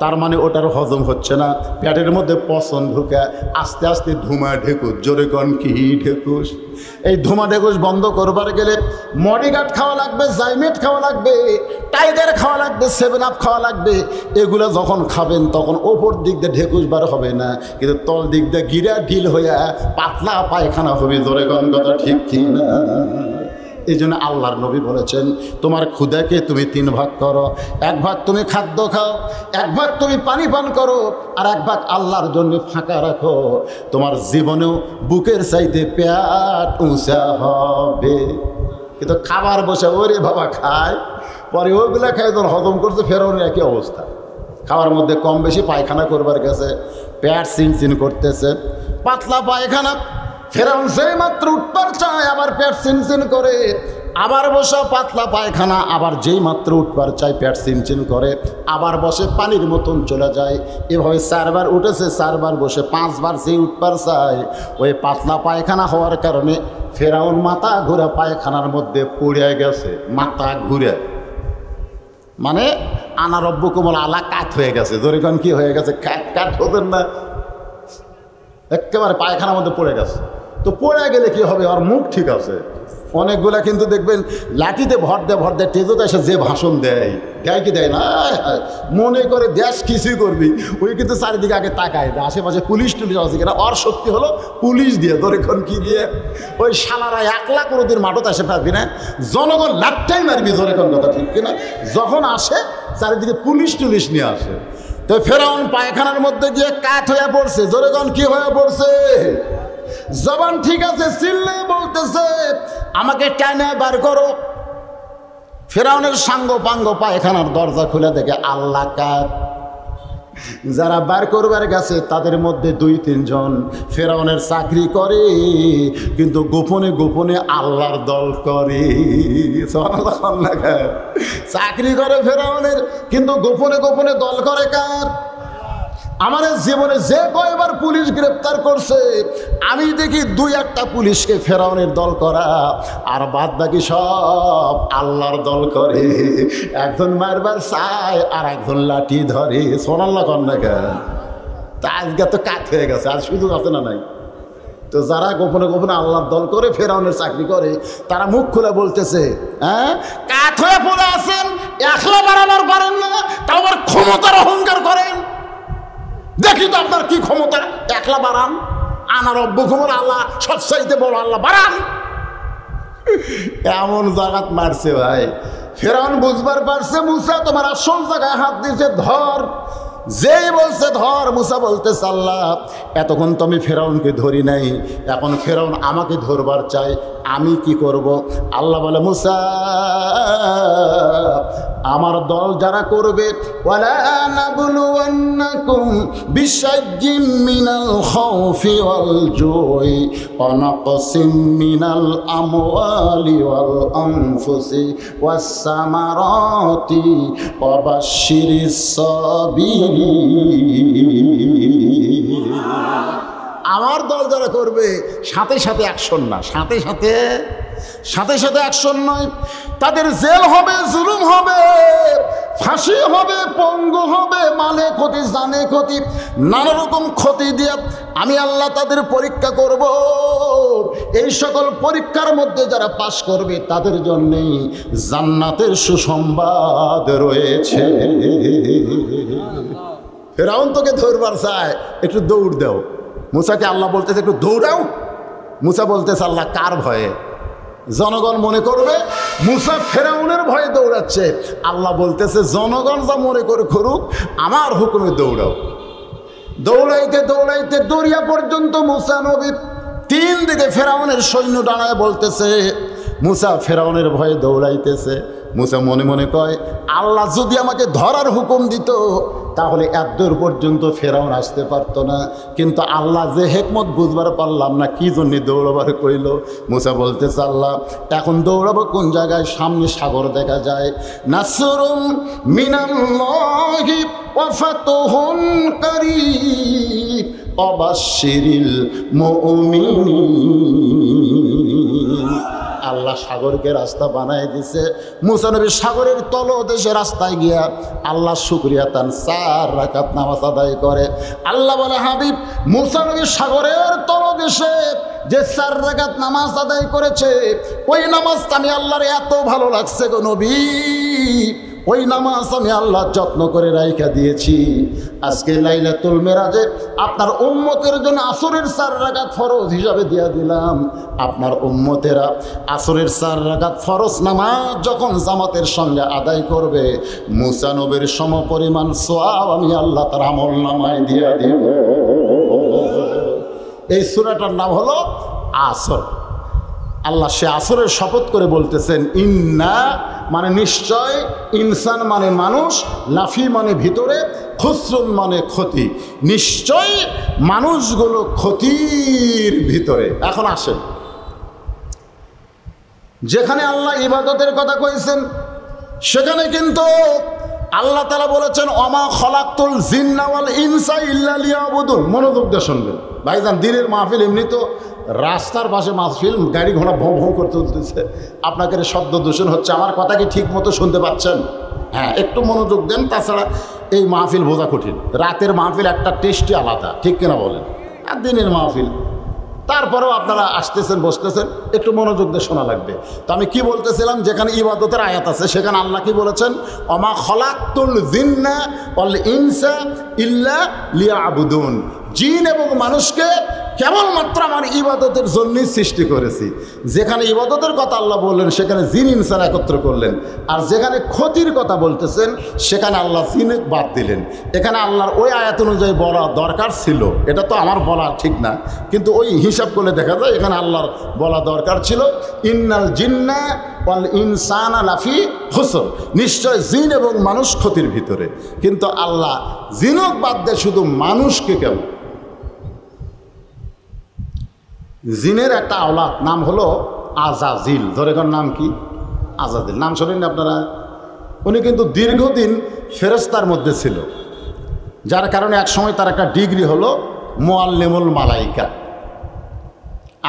A: তার মানে ওটার হজম হচ্ছে না, পেটের মধ্যে পচন ঢুকে আস্তে আস্তে ধুমা ঢেকুস। জোরে কন কি ঢেকুস? এই ধুমা ঢেকুস বন্ধ করবার গেলে মডিগার্ড খাওয়া লাগবে, জাইমেট খাওয়া লাগবে, টাইগার খাওয়া লাগবে, 7 আপ খাওয়া লাগবে। এগুলো যখন খাবেন তখন ওপর দিক দিয়ে ঢেকুস বার হবে না, কিন্তু তল দিক দিয়ে গিরা ঢিল হইয়া পাতলা পায়খানা হবে। জোরে কন কথা ঠিক কি না? এই জন্য আল্লাহর নবী বলেছেন তোমার ক্ষুধাকে তুমি 3 ভাগ করো। 1 ভাগ তুমি খাদ্য খাও, 1 ভাগ তুমি পানি পান করো, আর 1 ভাগ আল্লাহর জন্য ফাঁকা রাখো। তোমার জীবনেও বুকের চাইতে পেট উঁচা হবে। কিন্তু খাবার বসে ওরে বাবা খায়, পরে ওইগুলা খায় যখন হজম করছে ফেরাউনের একই অবস্থা। খাওয়ার মধ্যে কম বেশি পায়খানা করবার গেছে, পেট চিনচিন করতেছে, পাতলা পায়খানা। ফেরাউন সেই মাত্র উঠবার চায়, আবার পেট চিনচিন করে। আবার বসে পাতলা পায়খানা, আবার যেই মাত্র উঠবার চাই পেট চিনচিন করে, আবার বসে পানির মতন চলে যায়। এভাবে 4 বার উঠেছে, 4 বার বসে, 5 বার যেই উঠবার চাই, ওই পাতলা পায়খানা হওয়ার কারণে ফেরাউন মাথা ঘুরে পায়খানার মধ্যে পড়ে গেছে। মাথা ঘুরে মানে আনা রব্বুকুমুল আলা কাত হয়ে গেছে। জরিগণ কি হয়ে গেছে? কাত হতেন না, একেবারে পায়খানার মধ্যে পড়ে গেছে। তো পড়ে গেলে কি হবে? আর মুখ ঠিক আছে। অনেকগুলা কিন্তু দেখবেন লাঠিতে ভর দেয় টেজোতে এসে যে ভাষণ দেয় কি দেয় না, মনে করে দেশ কিছুই করবি, ওই কিন্তু চারিদিকে আগে তাকায় না, আশেপাশে পুলিশ টুলিশ আছে কিনা। ওর শক্তি হলো পুলিশ দিয়ে, দরেক্ষণ কি দিয়ে, ওই শালারা 1 লাখ কোনোদিন মাঠত আসে পারবি না, জনগণ লাঠটাই মারবি, দরেক্ষণ কথা ঠিক কিনা। যখন আসে চারিদিকে পুলিশ টুলিশ নিয়ে আসে। তো ফেরাউন পায়খানার মধ্যে গিয়ে কাঠ হয়ে পড়ছে। জনগণ কি হয়ে পড়ছে? জবান ঠিক আছে, চিল্লে বলতেছে আমাকে টেনে বার করো। ফেরাউনের সাঙ্গ পাঙ্গ পায়খানার দরজা খুলে দেখে আল্লাহ কাত। যারা বার করবার গেছে তাদের মধ্যে 2-3 জন ফেরাউনের চাকরি করে, কিন্তু গোপনে গোপনে আল্লাহর দল করে। চাকরি করে ফেরাউনের, কিন্তু গোপনে গোপনে দল করে কার? আমাদের জীবনে যে কয়বার পুলিশ গ্রেপ্তার করছে, আমি দেখি 2-1টা পুলিশকে ফেরাউনের দল করা, আর বাদ বাকি সব আল্লাহর দল করে। একজন মারবার চায় আর একজন লাঠি ধরে। সোনাল্লাহ কন্যা কেন? তা আজকে তো কাত হয়ে গেছে, আর সুযোগ আছে না নাই? তো যারা গোপনে গোপনে আল্লাহর দল করে ফেরাউনের চাকরি করে, তারা মুখ খুলে বলতেছে, হ্যাঁ কাত হয়ে পড়ে আছেন, একলা বাড়াবার পারেন না, তাও আবার ক্ষমতার অহংকার করেন। দেখি তো আপনার কি ক্ষমতা, একলা বাড়ান। আনা রব্বুকুমুল আলা, সবচাইতে বড় আল্লাহ, বাড়ান। এমন জায়গাত মারছে ভাই। ফেরাউন বুঝবার পারছে মুসা তোমার আসল জায়গায় হাত দিয়েছে, ধর। যেই বলছে ধর, মুসা বলতেছে আল্লাহ এতক্ষণ তো আমি ফেরাউনকে ধরি নাই, এখন ফেরাউন আমাকে ধরবার চাই, আমি কি করব? আল্লাহ বলে মুসা আমার দল যারা করবে, ওয়ালা নাবলুওয়ান্নাকুম বিশাইয়্যিম মিনাল খাউফি ওয়াল জুই ওয়া নাকসিম মিনাল আমওয়ালি ওয়াল আনফুসি ওয়াস সামারাতি ওয়া বাশশিরিস সাবিরিন। আমার দল যারা করবে, সাথে সাথে অ্যাকশন না, সাথে সাথে অ্যাকশন নয়। তাদের জেল হবে, জুলুম হবে, ফাঁসি হবে, পঙ্গু হবে, মালে ক্ষতি, জানে ক্ষতি, নানা রকম ক্ষতি দিয়ে আমি আল্লাহ তাদের পরীক্ষা করব। এই সকল পরীক্ষার মধ্যে যারা পাশ করবে তাদের জন্যেই জান্নাতের সুসংবাদ রয়েছে। ফেরাউন তোকে ধরবার চায়, একটু দৌড় দাও। মুসাকে আল্লাহ বলতেছে একটু দৌড়াও। মুসা বলতেছে আল্লাহ কার ভয়ে? জনগণ মনে করবে মুসা ফেরাউনের ভয়ে দৌড়াচ্ছে। আল্লাহ বলতেছে জনগণ যা মনে করে করুক, আমার হুকুমে দৌড়াও। দৌড়াইতে দৌড়াইতে দরিয়া পর্যন্ত মুসা নবী 3 দিকে ফেরাউনের সৈন্য দাঁড়ায় বলতেছে। মুসা ফেরাউনের ভয়ে দৌড়াইতেছে। মুসা মনে মনে কয় আল্লাহ যদি আমাকে ধরার হুকুম দিত তাহলে এত দূর পর্যন্ত ফেরাউন আসতে পারতো না, কিন্তু আল্লাহ যে হিকমত বুঝবার পারলাম না কি জন্য দৌড়াবার কইল। মুসা বলতেছে আল্লাহ এখন দৌড়াবো কোন জায়গায়? সামনে সাগর দেখা যায়। নাসরুম মিনাল্লাহি ওয়া ফাতহুন কারীব ওয়া বাশশিরিল মুমিনিন। আল্লাহ সাগরকে রাস্তা বানায় দিছে। মুসা নবী সাগরের তলদেশে রাস্তায় গিয়া আল্লাহ শুকরিয়া তান 4 রাকাত নামাজ আদায় করে। আল্লাহ বলে হাবিব মুসা নবী সাগরের তলদেশে যে 4 রাকাত নামাজ আদায় করেছে, ওই নামাজটা আমি আল্লাহর এত ভালো লাগছে গো নবী, ওই নামাজ আমি আল্লাহ যত্ন করে রাইখা দিয়েছি। আজকে লাইলাতুল মেরাজে আপনার উম্মতের জন্য আসরের 4 রাকাত ফরজ হিসাবে দিয়া দিলাম। আপনার উম্মতেরা আসরের 4 রাকাত ফরজ নামাজ যখন জামাতের সঙ্গে আদায় করবে, মুসা নবীর সমপরিমাণ সওয়াব আমি আল্লাহ তার আমল নামায় দিয়া দিব। এই সূরাটার নাম হলো আসর। আল্লাহ সে আসরের শপথ করে বলতেছেন ইন্না মানে নিশ্চয়, ইনসান মানে মানুষ, লাফি মানে ভিতরে, খুসরুন মানে ক্ষতি। নিশ্চয় মানুষগুলো ক্ষতির ভিতরে। এখন আসেন যেখানে আল্লাহ ইবাদতের কথা কইছেন সেখানে কিন্তু আল্লাহ তাআলা বলেছেন ওমা খলাকতুল জিন্না ওয়াল ইনসা ইল্লা লিয়াবুদুন। মনোযোগ দিয়ে শুনবেন ভাইজান, দিনের মাহফিল এমনি তো রাস্তার পাশে মাহফিল, গাড়ি ঘোড়া ভৌ ভৌ করতে উঠতেছে, আপনাকে শব্দ দূষণ হচ্ছে। আমার কথা কি ঠিক মতো শুনতে পাচ্ছেন? হ্যাঁ, একটু মনোযোগ দেন, তাছাড়া এই মাহফিল বোঝা কঠিন। রাতের মাহফিল একটা টেস্টই আলাদা, ঠিক কিনা বলেন? আর দিনের মাহফিল তারপরেও আপনারা আসতেছেন বসতেছেন, একটু মনোযোগ দিয়ে শোনা লাগবে। তো আমি কি বলতেছিলাম, যেখানে ইবাদতের আয়াত আছে সেখানে আল্লাহ কি বলেছেন, ওমা খলাকতুল জিন্না ওয়াল ইনসা ইল্লা লিয়াবুদুন। জিন এবং মানুষকে কেবলমাত্র আমার ইবাদতের জন্যই সৃষ্টি করেছি। যেখানে ইবাদতের কথা আল্লাহ বললেন সেখানে জিন ইনসান একত্র করলেন, আর যেখানে ক্ষতির কথা বলতেছেন সেখানে আল্লাহ জিন বাদ দিলেন। এখানে আল্লাহর ওই আয়াত অনুযায়ী বলা দরকার ছিল, এটা তো আমার বলা ঠিক না, কিন্তু ওই হিসাব করলে দেখা যায় এখানে আল্লাহর বলা দরকার ছিল ইন্নাল জিন্না ওয়াল ইনসানা লাফি খুসর, নিশ্চয় জিন এবং মানুষ ক্ষতির ভিতরে। কিন্তু আল্লাহ জিনক বাদ দিয়ে শুধু মানুষকে কেন, জিনের একটা আওলাদ নাম হলো আজাজিল। ধরে কোন নাম কি? আজাজিল। নাম শোনেন আপনারা? উনি কিন্তু দীর্ঘদিন ফেরেশতার মধ্যে ছিল, যার কারণে এক সময় তার একটা ডিগ্রি হলো মুআল্লিমুল মালাইকা।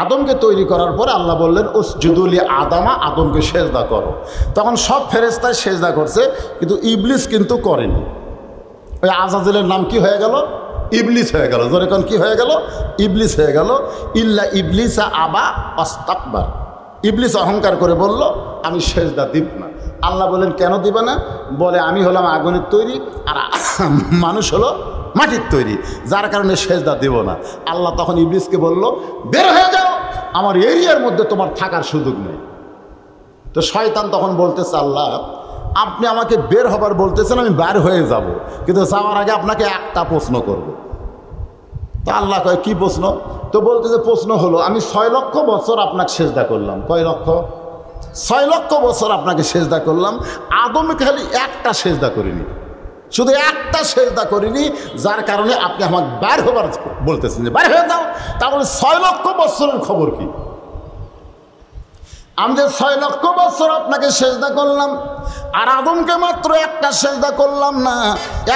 A: আদমকে তৈরি করার পরে আল্লাহ বললেন উসজুদু লি আদামা, আদমকে সেজদা করো। তখন সব ফেরেশতায় সেজদা করছে, কিন্তু ইবলিস কিন্তু করেনি। ওই আজাজিলের নাম কি হয়ে গেল? ইবলিস হয়ে গেল। জোরে কোন কি হয়ে গেল? ইবলিস হয়ে গেল। ইল্লা ইবলিসা আবা ওয়াস্তাকবার, ইবলিস অহংকার করে বলল আমি সেজদা দিব না। আল্লাহ বলেন কেন দিবে না? বলে আমি হলাম আগুনের তৈরি আর মানুষ হলো মাটির তৈরি, যার কারণে সেজদা দেব না। আল্লাহ তখন ইবলিসকে বলল বের হয়ে যাও, আমার এরিয়ার মধ্যে তোমার থাকার সুযোগ নেই। তো শয়তান তখন বলতেছে আল্লাহ আপনি আমাকে বের হবার বলতেছেন, আমি বের হয়ে যাব, কিন্তু যাওয়ার আগে আপনাকে একটা প্রশ্ন করব। তা আল্লাহ কয় কি প্রশ্ন? তো বলতেছে প্রশ্ন হলো আমি 6 লক্ষ বছর আপনাকে সেজদা করলাম। কয় লক্ষ? 6 লক্ষ বছর আপনাকে সেজদা করলাম, আদমকে খালি একটা সেজদা করিনি, শুধু একটা সেজদা করিনি, যার কারণে আপনি আমাকে বের হবার বলতেছেন যে বের হয়ে যাও। তাহলে 6 লক্ষ বছরের খবর কি? আমি যে 6 লক্ষ বছর আপনাকে সেজদা করলাম আর আদমকে মাত্র একটা সেজদা করলাম না,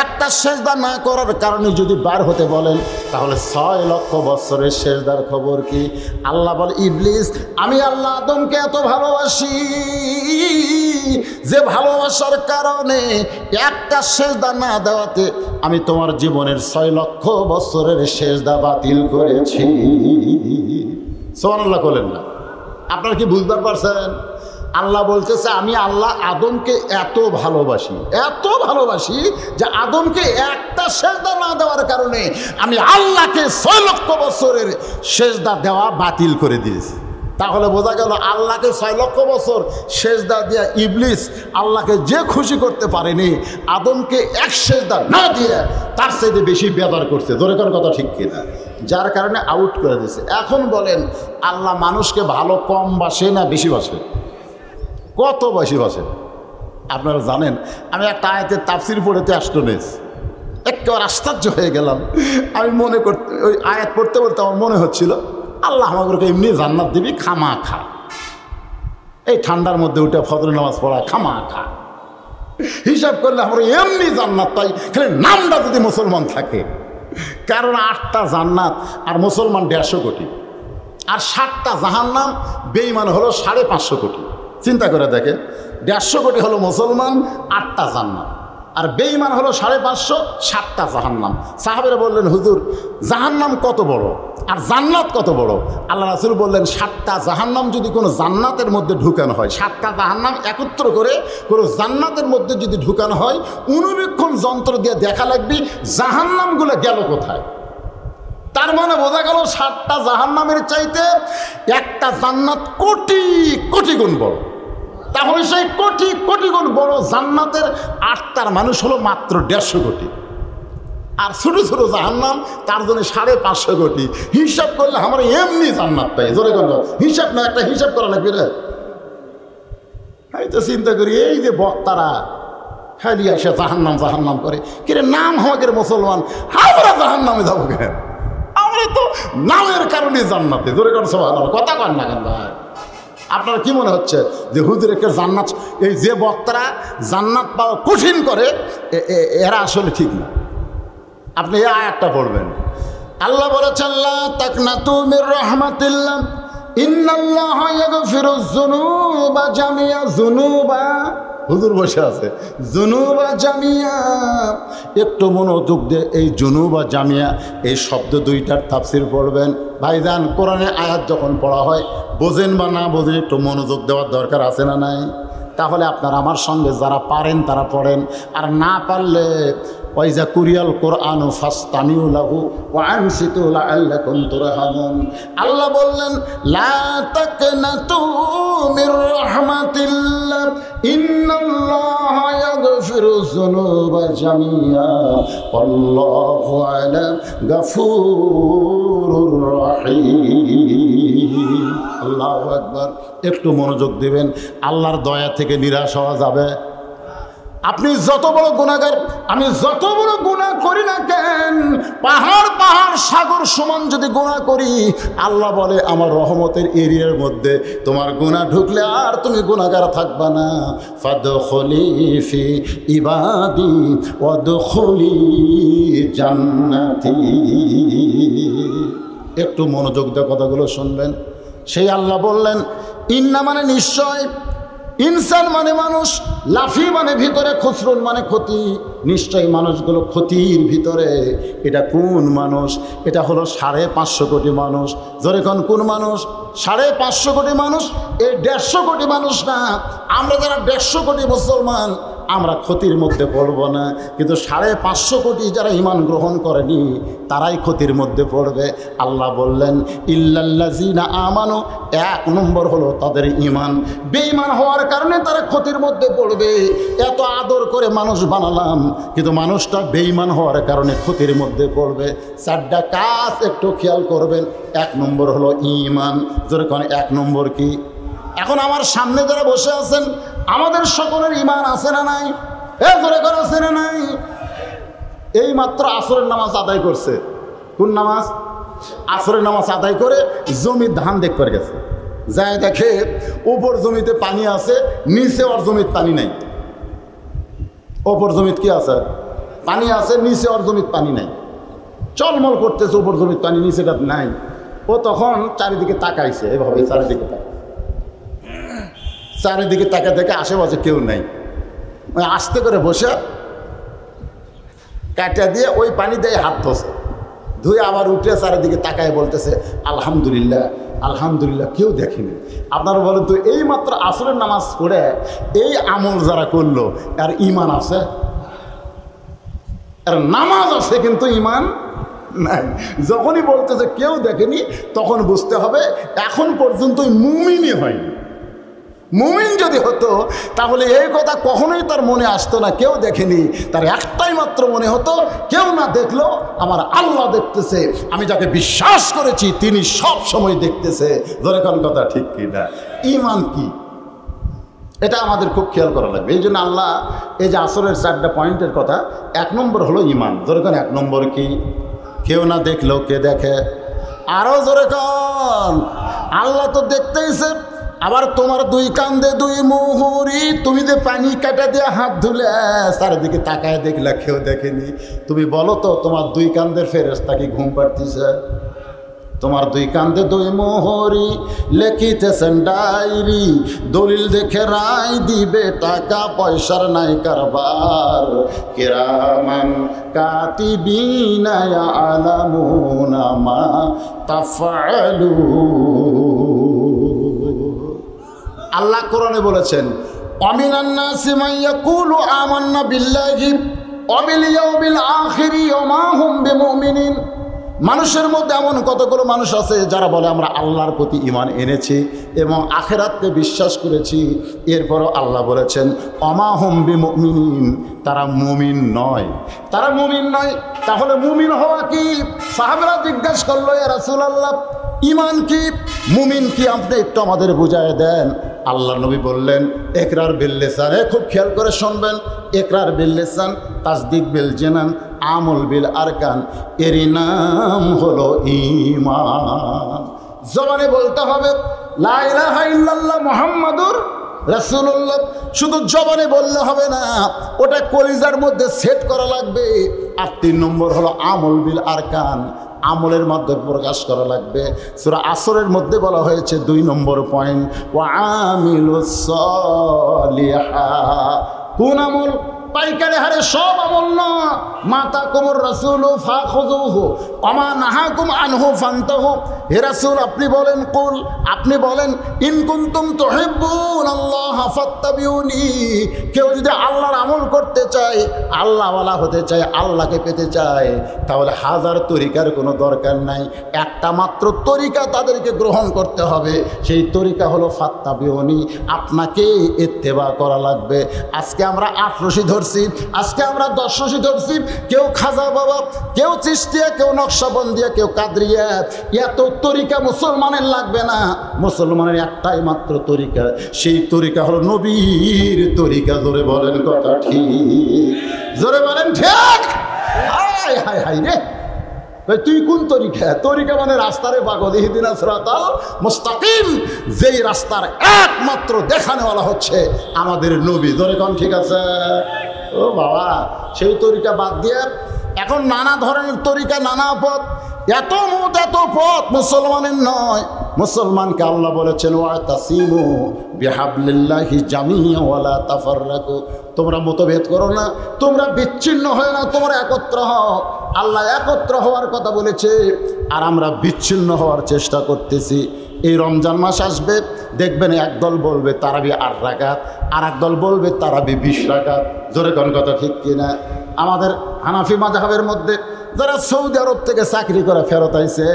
A: একটা সেজদা না করার কারণে যদি বার হতে বলেন তাহলে 6 লক্ষ বছরের সেজদার খবর কি? আল্লাহ বলে ইবলিস আমি আল্লাহ আদমকে এত ভালোবাসি যে ভালোবাসার কারণে একটা সেজদা না দেওয়াতে আমি তোমার জীবনের 6 লক্ষ বছরের সেজদা বাতিল করেছি। সুবহানাল্লাহ বলেন না? আপনারা কি বুঝতে পারছেন? আল্লাহ বলতেছে আমি আল্লাহ আদমকে এত ভালোবাসি যে আদমকে একটা সেজদা না দেওয়ার কারণে আমি আল্লাহকে 6 লক্ষ বছরের সেজদা দেওয়া বাতিল করে দিয়েছি। তাহলে বোঝা গেল আল্লাহকে 6 লক্ষ বছর সেজদা দিয়া ইবলিস আল্লাহকে যে খুশি করতে পারেনি, আদমকে এক সেজদা না দিয়ে তার চাইতে বেশি বেজার করছে। জোরে কোন কথা ঠিক কিনা? যার কারণে আউট করে দিয়েছে। এখন বলেন আল্লাহ মানুষকে ভালো কম বাসে না বেশি বাসে? কত বেশি বাসে আপনারা জানেন? আমি একটা আয়াতের তাফসির পড়েতে আশ্চর্য, একেবারে আশ্চর্য হয়ে গেলাম। আমি মনে করতে ওই আয়াত পড়তে পড়তে আমার মনে হচ্ছিল আল্লাহ আমাদেরকে এমনি জান্নাত দিবি খামা খা, এই ঠান্ডার মধ্যে উঠে ফজর নামাজ পড়া খামা খা, হিসাব করলে আমরা এমনি জান্নাত পাই, খালি নামটা যদি মুসলমান থাকে। কারণ 8টা জান্নাত আর মুসলমান 150 কোটি, আর 7টা জাহান্নাম, বেঈমান হলো 550 কোটি। চিন্তা করে দেখেন, 150 কোটি হলো মুসলমান, 8টা জান্নাত, আর বেঈমান হলো 550, 7টা জাহান্নাম। সাহাবেরা বললেন হুজুর জাহান্নাম কত বড় আর জান্নাত কত বড়? আল্লাহ রাসূল বললেন 7টা জাহান্নাম যদি কোনো জান্নাতের মধ্যে ঢুকানো হয়, 7টা জাহান্নাম একত্র করে কোনো জান্নাতের মধ্যে যদি ঢুকানো হয়, অনুবীক্ষণ যন্ত্র দিয়ে দেখা লাগবে জাহান্নামগুলো গেল কোথায়। তার মানে বোঝা গেল 7টা জাহান্নামের চাইতে একটা জান্নাত কোটি কোটি গুণ বড়। তাহলে সেই কোটি কোটি গুণ বড় জান্নাতের 8টার মানুষ হলো মাত্র 150 কোটি, আর ছোট ছোট জাহান্নাম তার জন্য 550 কোটি। হিসাব করলে আমরা এমনি জান্নাত পাই। জোরে করল হিসাব না, একটা হিসাব করা লাগবে রে। আমি তো চিন্তা করি এই যে বক্তারা খালি এসে জাহান্নাম জাহান্নাম করে, কিরে নাম আমাদের মুসলমান, আমরা জাহান্নামে যাবো কেন? আমরা তো নামের কারণে জান্নাতে। জোরে কর সুবহানাল্লাহ, কথা কর না কেন ভাই? আপনার কি মনে হচ্ছে যে হুজুরকে জান্নাত, এই যে বক্তারা জান্নাত পাওয়া কঠিন করে এরা আসলে ঠিক না? আপনি এই আয়াতটা পড়বেন। আল্লাহ বলেছেন লা তাকনাতু মির রাহমাতিল্লাহ ইন্নাল্লাহা ইয়াগফিরুয যুনুবা জামিয়া যুনুবা। হুজুর বসে আছে, জুনুবা জামিয়া। একটু মনোযোগ দিয়ে এই জুনুবা জামিয়া এই শব্দ দুইটার তাফসীর পড়বেন। ভাইজান, কোরআনে আয়াত যখন পড়া হয় বোঝেন বা না বোঝেন একটু মনোযোগ দেওয়ার দরকার আছে না নাই? তাহলে আপনারা আমার সঙ্গে যারা পারেন তারা পড়েন, আর না পারলে ওয়াইজা কুরিয়াল কোরআন ফাসতামিউ লাহু ওয়া আনসিতু লাআল্লাকুম তুরহামুন। আল্লাহ বললেন লা তাকনাতু মির রাহমাতিল্লাহ ইন্নাল্লাহা ইয়াগফিরু যুনুবা জামিয়া আল্লাহু আলা গফুরুর রহিম। আল্লাহু আকবার। একটু মনোযোগ দিবেন, আল্লাহর দয়া থেকে নিরাশ হওয়া যাবে? আপনি যত বড় গুনাহগার, আমি যত বড় গুনাহ করি না কেন, পাহাড় পাহাড় সাগর সমান যদি গুনাহ করি, আল্লাহ বলে আমার রহমতের এরিয়ার মধ্যে তোমার গুনাহ ঢুকলে আর তুমি গুনাহগার থাকবা না। ফাদখুলি ফি ইবাদি ওয়াদখুলি জান্নাতি। একটু মনোযোগ দিয়ে কথাগুলো শুনবেন। সেই আল্লাহ বললেন ইন্না মানে নিশ্চয়, ইনসান মানে মানুষ, লাফি মানে ভিতরে, খুসরুন মানে ক্ষতি। নিশ্চয়ই মানুষগুলো ক্ষতির ভিতরে। এটা কোন মানুষ? এটা হলো 550 কোটি মানুষ। যখন কোন মানুষ? 550 কোটি মানুষ। এই 150 কোটি মানুষ না, আমরা যারা 150 কোটি মুসলমান আমরা ক্ষতির মধ্যে পড়ব না, কিন্তু 550 কোটি যারা ঈমান গ্রহণ করেনি তারাই ক্ষতির মধ্যে পড়বে। আল্লাহ বললেন ইল্লাল্লাযিনা আমানু, 1 নম্বর হলো তাদের ঈমান। বেঈমান হওয়ার কারণে তারা ক্ষতির মধ্যে পড়বে। এত আদর করে মানুষ বানালাম, কিন্তু মানুষটা বেঈমান হওয়ার কারণে ক্ষতির মধ্যে পড়বে। 4টা কাজ একটু খেয়াল করবেন। 1 নম্বর হলো ঈমান। যেরকম 1 নম্বর কি? এখন আমার সামনে যারা বসে আছেন আমাদের সকলের ঈমান আছে না নাই? যেরকম আছে না নাই? এই মাত্র আসরের নামাজ আদায় করছে। কোন নামাজ? আসরের নামাজ আদায় করে জমির ধান দেখ করে গেছে, যায় দেখে উপর জমিতে পানি আছে, নিচে ওর জমিতে পানি নাই। ওপর জমিতে কি আছে? পানি আছে, নিচে ওর জমিতে পানি নাই। চলমল করতেছে, উপর জমিতে পানি, নিচেটা নাই। ও তখন চারিদিকে তাকাইছে, এভাবে চারিদিকে চারিদিকে তাকা দেখে আশেপাশে কেউ নাই। ওই আস্তে করে বসে কাটা দিয়ে ওই পানি দিয়ে হাত ধোছে, ধুয়ে আবার উঠে চারিদিকে তাকায় বলতেছে আলহামদুলিল্লাহ আলহামদুলিল্লাহ, কেউ দেখেনি। আপনারা বলেন তো এই মাত্র আসরের নামাজ পড়ে এই আমল যারা করলো আর ঈমান আছে? আর নামাজ আছে কিন্তু ঈমান নাই। যখনই বলতেছে কেউ দেখেনি তখন বুঝতে হবে এখন পর্যন্ত মুমিনই হয়নি। মুমিন যদি হতো তাহলে এই কথা কখনোই তার মনে আসতো না কেউ দেখেনি। তার একটাই মাত্র মনে হতো কেউ না দেখলো আমার আল্লাহ দেখতেছে, আমি যাকে বিশ্বাস করেছি তিনি সব সময় দেখতেছে। যেরকম কথা ঠিক কি না? ঈমান কি এটা আমাদের খুব খেয়াল করা লাগবে। এই জন্য আল্লাহ এই যে আসরের 4টা পয়েন্টের কথা, 1 নম্বর হলো ঈমান। যেরকম 1 নম্বর কি? কেউ না দেখলো কে দেখে? আরো জোরে কান, আল্লাহ তো দেখতেইছে। আবার তোমার 2 কান্দে 2 মুহুরি, তুমি যে পানি কাটা দিয়ে হাত ধুলে চারিদিকে তাকায় দেখলা কেউ দেখেনি। তুমি বলো তো তোমার 2 কান্দের ফেরেশতা কি ঘুম পাড়তিছে? তোমার 2 কান্দে 2 মুহুরি, লেখিতেছেন ডায়েরি, দলিল দেখে রায় দিবে, টাকা পয়সার নাই কারবার। কিরামান কাতিবিনা ইয়ালামুনা মা তাফআলুন। আল্লাহ কোরআনে বলেছেন অমিনান নাসি মান ইয়াকুলু আমান্না বিল্লাহি ওয়া বিল ইয়াউমিল আখিরি ওয়া মা হুম বিমুমিনিন। মানুষের মধ্যে এমন কতগুলো মানুষ আছে যারা বলে আমরা আল্লাহর প্রতি ঈমান এনেছি এবং আখিরাতকে বিশ্বাস করেছি, এরপরও আল্লাহ বলেছেন ওয়া মা হুম বিমুমিনিন, তারা মুমিন নয়। তারা মুমিন নয়। তাহলে মুমিন হওয়া কি? সাহাবারা জিজ্ঞাসা করলো ইয়া রাসূলুল্লাহ ঈমান কি, মুমিন কি, আপনি একটু আমাদের বুঝায় দেন। আল্লাহ নবী বললেন ইকরার বিল লিসান। খুব খেয়াল করে শুনবেন। ইকরার বিল লিসান, তাসদিক বিল জিনান, আমল বিল আরকান, এরই নাম হলো ঈমান। জবানে বলতে হবে লা ইলাহা ইল্লাল্লাহ মুহাম্মাদুর রাসূলুল্লাহ। শুধু জবানে বললে হবে না, ওটা কলিজার মধ্যে সেট করা লাগবে। আর 3 নম্বর হলো আমল বিল আরকান, আমলের মাধ্যমে প্রকাশ করা লাগবে। সূরা আসরের মধ্যে বলা হয়েছে 2 নম্বর পয়েন্ট, ওয়া আমিলুস সলিহাত। কোন আমল? পাইকারি হারে সব আমল না। মাতা কুমুর রাসূল ফাখুযুহু ওমা নাহাকুম আনহু ফান্তাহু। হে রাসূল আপনি বলেন, কুল আপনি বলেন, ইন কুনতুম তুহিব্বুনাল্লাহ ফাত্তাবিউনি। কেউ যদি আল্লাহর আমল করতে চায়, আল্লাহওয়ালা হতে চায়, আল্লাহকে পেতে চায়, তাহলে হাজার তরিকার কোনো দরকার নাই। একটা মাত্র তরিকা তাদেরকে গ্রহণ করতে হবে, সেই তরিকা হলো ফাত্তাবিউনি, আপনাকে ইত্তেবা করা লাগবে। আজকে আমরা 8 রশি ধরছি, আজকে আমরা 10 রশি ধরছি। কেউ খাজা বাবা, কেউ চিশতিয়া, কেউ নকশবন্দিয়া, কেউ কাদরিয়া। এত তরিকা মুসলমানের লাগবে না। মুসলমানের একটাই মাত্র তরিকা, সেই তরিকা হলো নবীর তরিকা। জোরে বলেন কথা ঠিক, জোরে বলেন ঠিক। হায় হায় হায় রে, তুই কোন তরিকা? তরিকা মানে রাস্তারে পাগল, ইহদিনা সিরাতাল মুস্তাকিম। যেই রাস্তার একমাত্র দেখানেওয়ালা হচ্ছে আমাদের নবী। জোরে কোন ঠিক আছে? ও বাবা, সেই তরিকা বাদ দিয়ে এখন নানা ধরনের তরিকা, নানা পথ, এত মত এত পথ মুসলমানের নয়। মুসলমানকে আল্লাহ বলেছেন, ওয়াতাসিমু বিহাবলিল্লাহি জামিআ ওয়ালা তাফাররাকু। তোমরা মতভেদ করো না, তোমরা বিচ্ছিন্ন হয় না, তোমরা একত্র হও। আল্লাহ একত্র হওয়ার কথা বলেছে, আর আমরা বিচ্ছিন্ন হওয়ার চেষ্টা করতেছি। এই রমজান মাস আসবে, দেখবেন একদল বলবে তারাবি 8 রাকাত, আর একদল বলবে তারাবি 20 রাকাত। জোরে কোন কথা ঠিক কিনা? আমাদের হানাফি মাযহাবের মধ্যে যারা সৌদি আরব থেকে চাকরি করে ফেরত আইছে,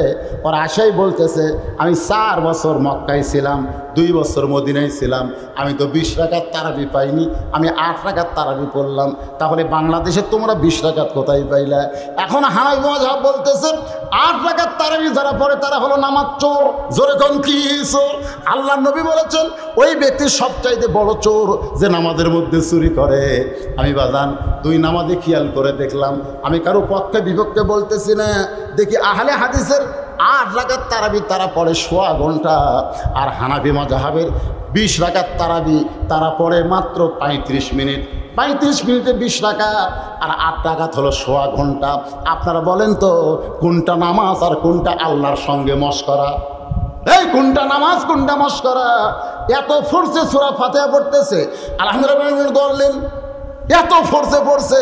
A: ওরা আশাই বলতেছে, আমি 4 বছর মক্কায় ছিলাম, 2 বছর মদিনায় ছিলাম, আমি তো 20 রাকাত তারাবি পাইনি, আমি 8 রাকাত তারাবি পড়লাম। তাহলে বাংলাদেশে তোমরা 20 রাকাত কোথায় পাইলা? এখন হানাফি মাযহাব বলতেছে 8 রাকাত তারাবি যারা পড়ে তারা হলো নামাজ চোর। জোরে কোন কি চোর? আল্লাহ নবী বলেছেন, ওই ব্যক্তি সবচাইতে বড় চোর যে নামাজের মধ্যে চুরি করে। আমি বাজান 2 নামাজে খেয়াল করে দেখলাম, আমি কারো পক্ষে বিপক্ষে বলতেছি না। দেখি আহলে হাদিসের 8 রাকাত তারাবি তারা পড়ে 1.25 ঘন্টা, আর হানাফি মাযহাবের 20 রাকাত তারাবি তারা পড়ে মাত্র 35 মিনিট। 35 মিনিটে 20 রাকাত, আর 8 রাকাত হলো 1.25 ঘন্টা। আপনারা বলেন তো, কোনটা নামাজ আর কোনটা আল্লাহর সঙ্গে মশকরা? এই কোনটা নামাজ, কোনটা মশকরা? এত ফোর্সে সূরা ফাতিহা পড়তেছে, আলহামদুলিল্লাহ বললেন, এত ফোর্সে পড়ছে,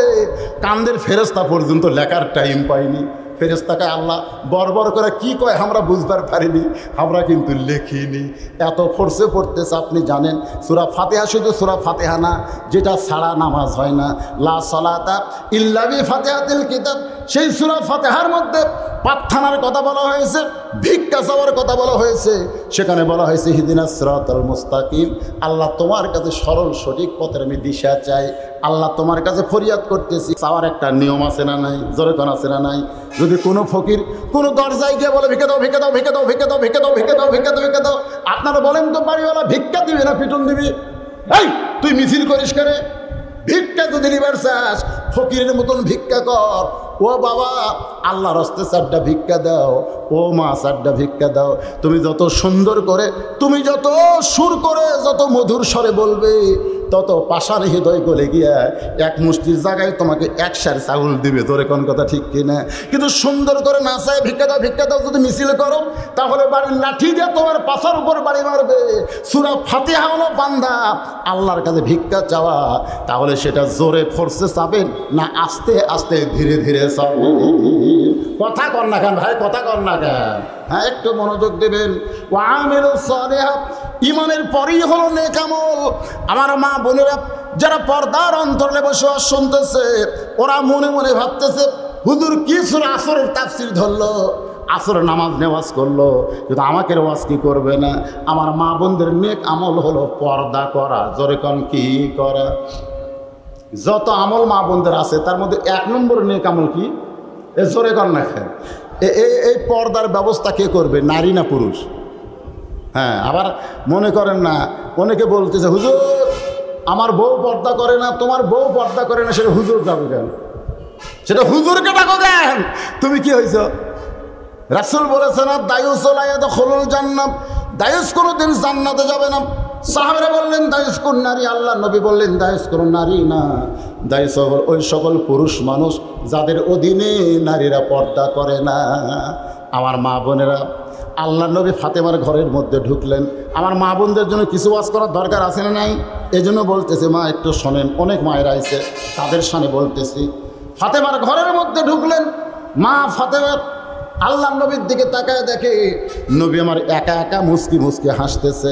A: কান্দের ফেরেশতা পর্যন্ত লেখার টাইম পাইনি। ফেরেশতাকে আল্লাহ বরবর করে কি কয় আমরা বুঝবার পারিনি, আমরা কিন্তু লেখিনি। এত ফোর্সে পড়তেছে। আপনি জানেন সূরা ফাতিহা শুধু সূরা ফাতিহা না, যেটা ছাড়া নামাজ হয় না। লা সালাতা ইল্লা বিফাতিহাতিল কিতাব, সেই সূরা ফাতিহার মধ্যে প্রার্থনার কথা বলা হয়েছে, ভিক্ষা চাওয়ার কথা বলা হয়েছে। সেখানে বলা হয়েছে ইহদিনাস সিরাতাল মুস্তাকিম, আল্লাহ তোমার কাছে সরল সঠিক পথের আমি দিশা চাই। আল্লাহ তোমার কাছে ফরিয়াদ করতেছি। চাওয়ার একটা নিয়ম আছে না নাই? জোরে কোন আছে না নাই? যদি কোনো ফকির কোনো দরজায় গিয়ে বলে ভিক্ষা দাও, ভিক্ষা দাও, ভিক্ষা দাও, ভিক্ষা দাও, ভিক্ষা দাও, ভিক্ষা দাও, ভিক্ষা দাও, ভিক্ষা দাও, আপনারা বলেন তো বাড়িওয়ালা ভিক্ষা দিবে না পিটন দিবি? এই তুই মিছিল করিস করে? ভিক্ষা যদি নিবার চাস, ফকিরের মতন ভিক্ষা কর। ও বাবা, আল্লাহর হস্তে 4টা ভিক্ষা দাও, ও মা 4টা ভিক্ষা দাও। তুমি যত সুন্দর করে, তুমি যত সুর করে, যত মধুর স্বরে বলবে, তত পাষাণ হৃদয় গলে গিয়া এক মুষ্টির জায়গায় তোমাকে 1 সের চাউল দিবে। তোরে কোন কথা ঠিক কিনা? কিন্তু সুন্দর করে না চায় ভিক্ষা দাও, ভিক্ষা দাও যদি মিছিল করো, তাহলে বাড়ির লাঠি দিয়ে তোমার পাছার উপর বাড়ি মারবে। সূরা ফাতিহা হলো বান্দা আল্লাহর কাছে ভিক্ষা চাওয়া, তাহলে সেটা জোরে ফোর্সে চাবেন না আস্তে আস্তে ধীরে ধীরে চাবেন? কথা কর না কেন ভাই, কথা কর না কেন? হ্যাঁ, একটু মনোযোগ দেবেন। ওয়া আমিলুস সালিহাত, ইমানের পরেই হলো নেক আমল। আমার মা বোনেরা যারা পর্দার অন্তরে বসে শুনতেছে, ওরা মনে মনে ভাবতেছে, হুজুর কি সূরা আসরের তাফসীর ধরলো, আসরের নামাজ নেওয়াজ করলো, কিন্তু আমাকে ওয়াজ কি করবে না? আমার মা বোনদের নেক আমল হলো পর্দা করা। জোরে কোন কি করা? যত আমল মা বোনদের আছে তার মধ্যে 1 নম্বর নেক আমল কি? এ জোরে কর না কেন? এই পর্দার ব্যবস্থা কে করবে, নারী না পুরুষ? হ্যাঁ, আবার মনে করেন না, অনেকে বলতেছে হুজুর আমার বউ পর্দা করে না, তোমার বউ পর্দা করে না, সেটা হুজুর ডাকো কেন? সেটা হুজুরকে ডাকো কেন? তুমি কি হয়েছ? রাসূল বলেছেন, দায়ুসুল ইয়াদখুলুল জান্নাহ, দায়েস কোনোদিন জান্নাতে যাবে না। সাহাবারা বললেন দায়েস কোন নারী? আল্লাহ নবী বললেন দায়েস কোন নারী না, দায়েস ওই সকল পুরুষ মানুষ যাদের অধীনে নারীরা পর্দা করে না। আমার মা বোনেরা, আল্লাহ নবী ফাতেমার ঘরের মধ্যে ঢুকলেন। আমার মা বোনদের জন্য কিছু ওয়াজ করার দরকার আছে না নাই? এই জন্য বলতেছে, মা একটু শোনেন, অনেক মায়েরা আছে তাদের সামনে বলতেছি। ফাতেমার ঘরের মধ্যে ঢুকলেন। মা ফাতেমার আল্লাহ নবীর দিকে তাকায় দেখে নবী আমার একা একা মুস্কি মুস্কি হাসতেছে।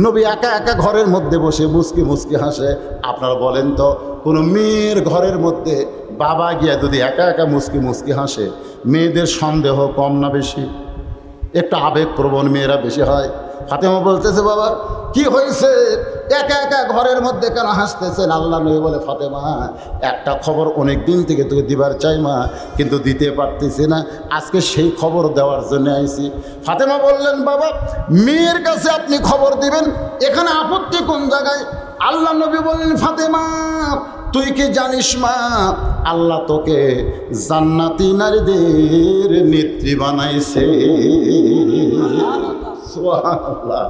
A: নবী একা একা ঘরের মধ্যে বসে মুস্কি মুস্কি হাসে। আপনারা বলেন তো, কোনো মেয়ের ঘরের মধ্যে বাবা গিয়া যদি একা একা মুস্কি মুস্কি হাসে, মেয়েদের সন্দেহ কম না বেশি? একটু আবেগপ্রবণ মেয়েরা বেশি হয়। ফাতেমা বলতেছে, বাবা কি হয়েছে, একা একা ঘরের মধ্যে কেন হাসতেছেন? আল্লাহ নবী বলে, ফাতেমা একটা খবর অনেক দিন থেকে তোকে দিবার চাই মা, কিন্তু দিতে পারতেছি না, আজকে সেই খবর দেওয়ার জন্য আইছি। ফাতেমা বললেন, বাবা মেয়ের কাছে আপনি খবর দিবেন, এখানে আপত্তি কোন জায়গায়? আল্লাহ নবী বললেন, ফাতেমা তুই কি জানিস মা, আল্লাহ তোকে জান্নাতি নারীদের নেত্রী বানাইছে। সুবহানাল্লাহ।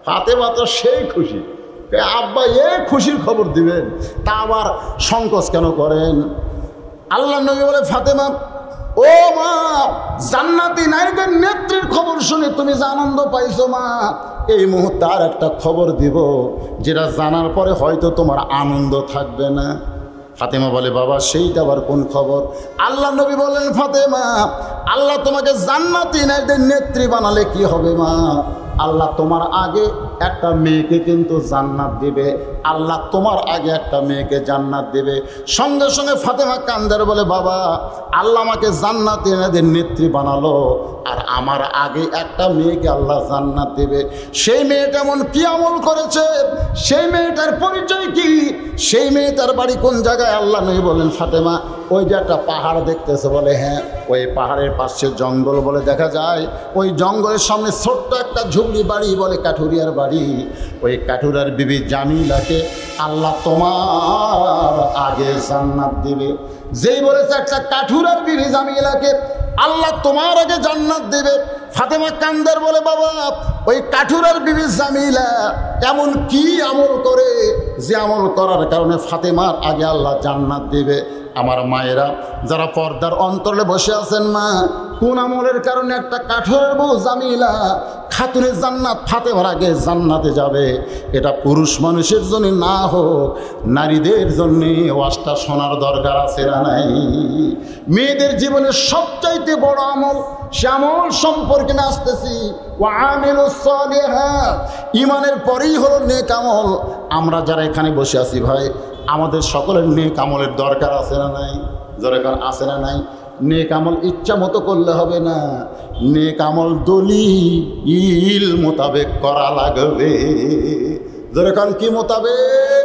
A: ফাতেমা তো সেই খুশি, আব্বা খুশির খবর দিবেন, তা আবার সংকোচ কেন করেন? আল্লাহ নবী বলে, ফাতেমা ও মা, জান্নাতি নারীদের নেত্রীর খবর শুনে তুমি যে আনন্দ পাইছো মা, এই মুহূর্তে আর একটা খবর দিব যেটা জানার পরে হয়তো তোমার আনন্দ থাকবে না। ফাতেমা বলে, বাবা সেইটা আবার কোন খবর? আল্লাহ নবী বললেন, ফাতেমা আল্লাহ তোমাকে জান্নাতি নারীদের নেত্রী বানালে কি হবে মা, আল্লাহ তোমার আগে একটা মেয়েকে কিন্তু জান্নাত দিবে, আল্লাহ তোমার আগে একটা মেয়েকে জান্নাত দেবে। সঙ্গে সঙ্গে ফাতেমা কান্দার বলে, বাবা আল্লাহ আমাকে জান্নাতি নারীদের নেত্রী বানালো, আর আমার আগে একটা মেয়েকে আল্লাহ জান্নাত দেবে। সেই মেয়েটা এমন কি আমল করেছে, সেই মেয়েটার পরিচয় কি, সেই মেয়েটার বাড়ি কোন জায়গায়? আল্লাহ নবী বলেন, ফাতেমা ওই যে একটা পাহাড় দেখতেছে? বলে হ্যাঁ। ওই পাহাড়ের পাশে জঙ্গল বলে দেখা যায়, ওই জঙ্গলের সামনে ছোট্ট একটা ঝুপড়ি বাড়ি বলে কাঠুরিয়ার বাড়ি। ওই কাঠুরিয়ার বিবি জামিলাকে আল্লাহ তোমার আগে জান্নাত দিবে। যেই বলেছে একটা কাঠুরিয়ার বিবি জামিলাকে আল্লাহ তোমার আগে জান্নাত দেবে, ফাতেমা কান্দার বলে, বাবা ওই কাঠুরিয়ার বিবি জামিলা এমন কি আমল করে যে আমল করার কারণে ফাতেমার আগে আল্লাহ জান্নাত দেবে? আমার মায়েরা যারা পর্দার অন্তরে বসে আছেন, মা কোন আমলের কারণে একটা কাঠুরের বউ জামিলা খাতুনের জান্নাত ফাতেমার আগে জান্নাতে যাবে? এটা পুরুষ মানুষের জন্য না হোক, নারীদের জন্য ওয়াজটা শোনার দরকার আছে না নাই? মেয়েদের জীবনের সবচাইতে বড় আমল, সে আমল সম্পর্কে না আসতেছি। ওয়ামিলুস সালিহাত, ঈমানের পরেই হলো নেক আমল। আমরা যারা এখানে বসে আছি ভাই, আমাদের সকলের নেক আমলের দরকার আছে না নাই? দরকার আছে না নাই? নেক আমল ইচ্ছা মতো করলে হবে না, নেক আমল দলিল মোতাবেক করা লাগবে। দরকার কি মোতাবেক?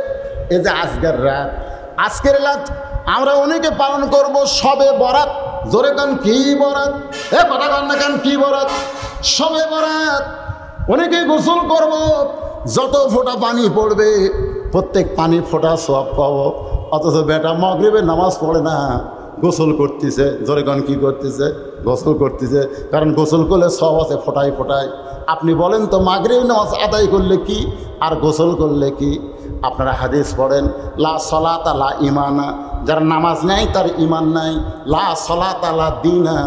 A: এই যে আজকের রাত আমরা অনেকে পালন করব সবে বরাত। জোরে কান কি বরাত? কথা কান না কান কি বরাত? সবে বরাত। অনেকে গোসল করব, যত ফোঁটা পানি পড়বে প্রত্যেক পানি ফোঁটা সওয়াব পাবো। অথচ বেটা মাগরিবের নামাজ পড়ে না, গোসল করতেছে। জোরে গান কি করতেছে? গোসল করতেছে। কারণ গোসল করলে সওয়াব আছে ফোঁটায় ফোঁটায়। আপনি বলেন তো মাগরিব নামাজ আদায় করলে কি আর গোসল করলে কি? আপনারা হাদিস পড়েন, লা সলাতা লা ইমানা, যার নামাজ নাই তার ইমান নাই। লা সলাতা লা দীনা,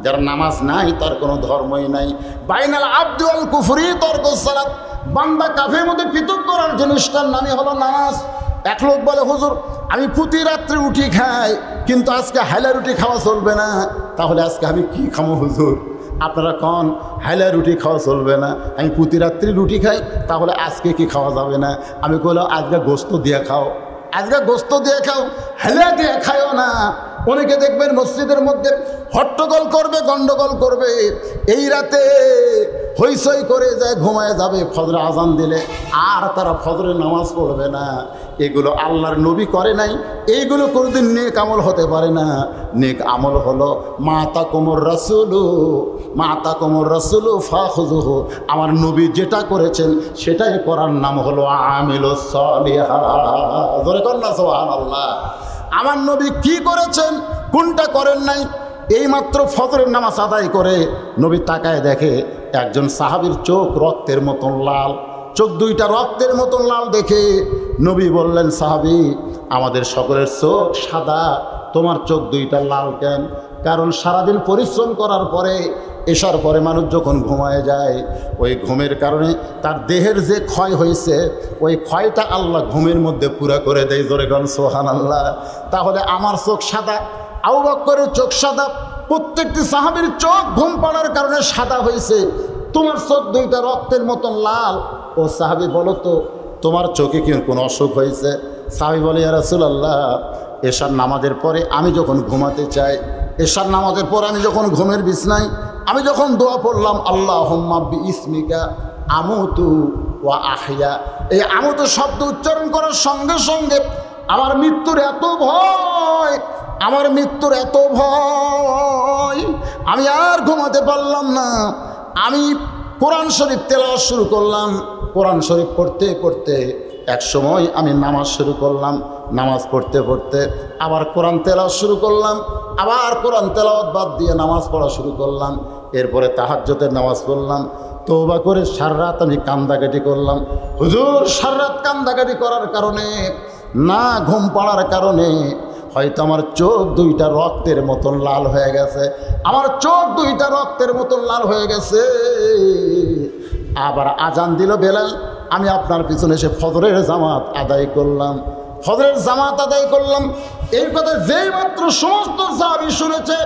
A: যার নামাজ নাই তার কোনো ধর্মই নাই। বাইনাল আবদু ওয়াল কুফরি তরকুস সালাত, বান্দা কাফের মধ্যে পৃথক করার জিনিসটার নামই হলো নামাজ। এক লোক বলে, হুজুর আমি প্রতি রাত্রে রুটি খাই, কিন্তু আজকে হাইলা রুটি খাওয়া চলবে না। তাহলে আজকে আমি কি খাবো হুজুর? আপনারা কন হাইলা রুটি খাওয়া চলবে না, আমি প্রতি রাত্রি রুটি খাই, তাহলে আজকে কি খাওয়া যাবে না? আমি কইলাম আজকে গোস্ত দিয়ে খাও, আজকে গোস্ত দিয়ে খাও, হেলা দিয়ে খাও না। অনেকে দেখবেন মসজিদের মধ্যে হট্টগোল করবে, গন্ডগোল করবে, এই রাতে হইচই করে যায় ঘুমায় যাবে ফজর আজান দিলে, আর তারা ফজরের নামাজ পড়বে না। এগুলো আল্লাহর নবী করে নাই, এইগুলো কোনোদিন নেক আমল হতে পারে না। নেক আমল হলো মাতা কোমর রাসূলু ফাখুযুহু, আমার নবী যেটা করেছেন সেটাই করার নাম হলো আমিলুস সালিহাত। জোরে কর না সুবহানাল্লাহ। আমার নবী কি করেছেন, কোনটা করেন নাই? এইমাত্র ফজরের নামাজ আদায় করে নবী তাকায় দেখে একজন সাহাবীর চোখ রক্তের মতন লাল, চোখ দুইটা রক্তের মতন লাল দেখে নবী বললেন, সাহাবী আমাদের সকলের চোখ সাদা, তোমার চোখ দুইটা লাল কেন? কারণ সারাদিন পরিশ্রম করার পরে এসার পরে মানুষ যখন ঘুমায় যায়, ওই ঘুমের কারণে তার দেহের যে ক্ষয় হয়েছে ওই ক্ষয়টা আল্লাহ ঘুমের মধ্যে পুরা করে দেয়। জোরে গণ সুবহানাল্লাহ। তাহলে আমার চোখ সাদা, আবু বকরের চোখ সাদা, প্রত্যেকটি সাহাবীর চোখ ঘুম পড়ার কারণে সাদা হয়েছে, তোমার চোখ দুইটা রক্তের মতন লাল। ও সাহাবী বলো তো তোমার চোখে কি কোনো অসুখ হয়েছে? সাহাবী বলে, ইয়া রাসূলুল্লাহ এশার নামাজের পরে আমি যখন ঘুমাতে চাই, এশার নামাজের পর আমি যখন ঘুমের বিছনায় আমি যখন দোয়া পড়লাম আল্লাহুম্মা বিইসমিকা আমুতু ওয়া আহইয়া, এই আমুতু শব্দ উচ্চারণ করার সঙ্গে সঙ্গে আমার মৃত্যুর এত ভয়, আমার মৃত্যুর এত ভয়, আমি আর ঘুমাতে পারলাম না। আমি কোরআন শরীফ তেলাওয়াত শুরু করলাম, কোরআন শরীফ পড়তে পড়তে এক সময় আমি নামাজ শুরু করলাম, নামাজ পড়তে পড়তে আবার কোরআন তেলাওয়াত শুরু করলাম, আবার কোরআন তেলাওয়াত বাদ দিয়ে নামাজ পড়া শুরু করলাম। এরপরে তাহাজ্জুদের নামাজ পড়লাম, তওবা করে সারা রাত আমি কান্দাকাটি করলাম। হুজুর সারা রাত কান্দাকাটি করার কারণে, না ঘুম পাড়ার কারণে হয়তো আমার চোখ দুইটা রক্তের মতন লাল হয়ে গেছে, আমার চোখ দুইটা রক্তের মতন লাল হয়ে গেছে। আবার আজান দিল বেলাল, আমি আপনার পিছনে এসে ফজরের জামাত আদায় করলাম, ফজরের জামাত আদায় করলাম। এই কথা যেই মাত্র সমস্ত সাহাবী শুনেছে,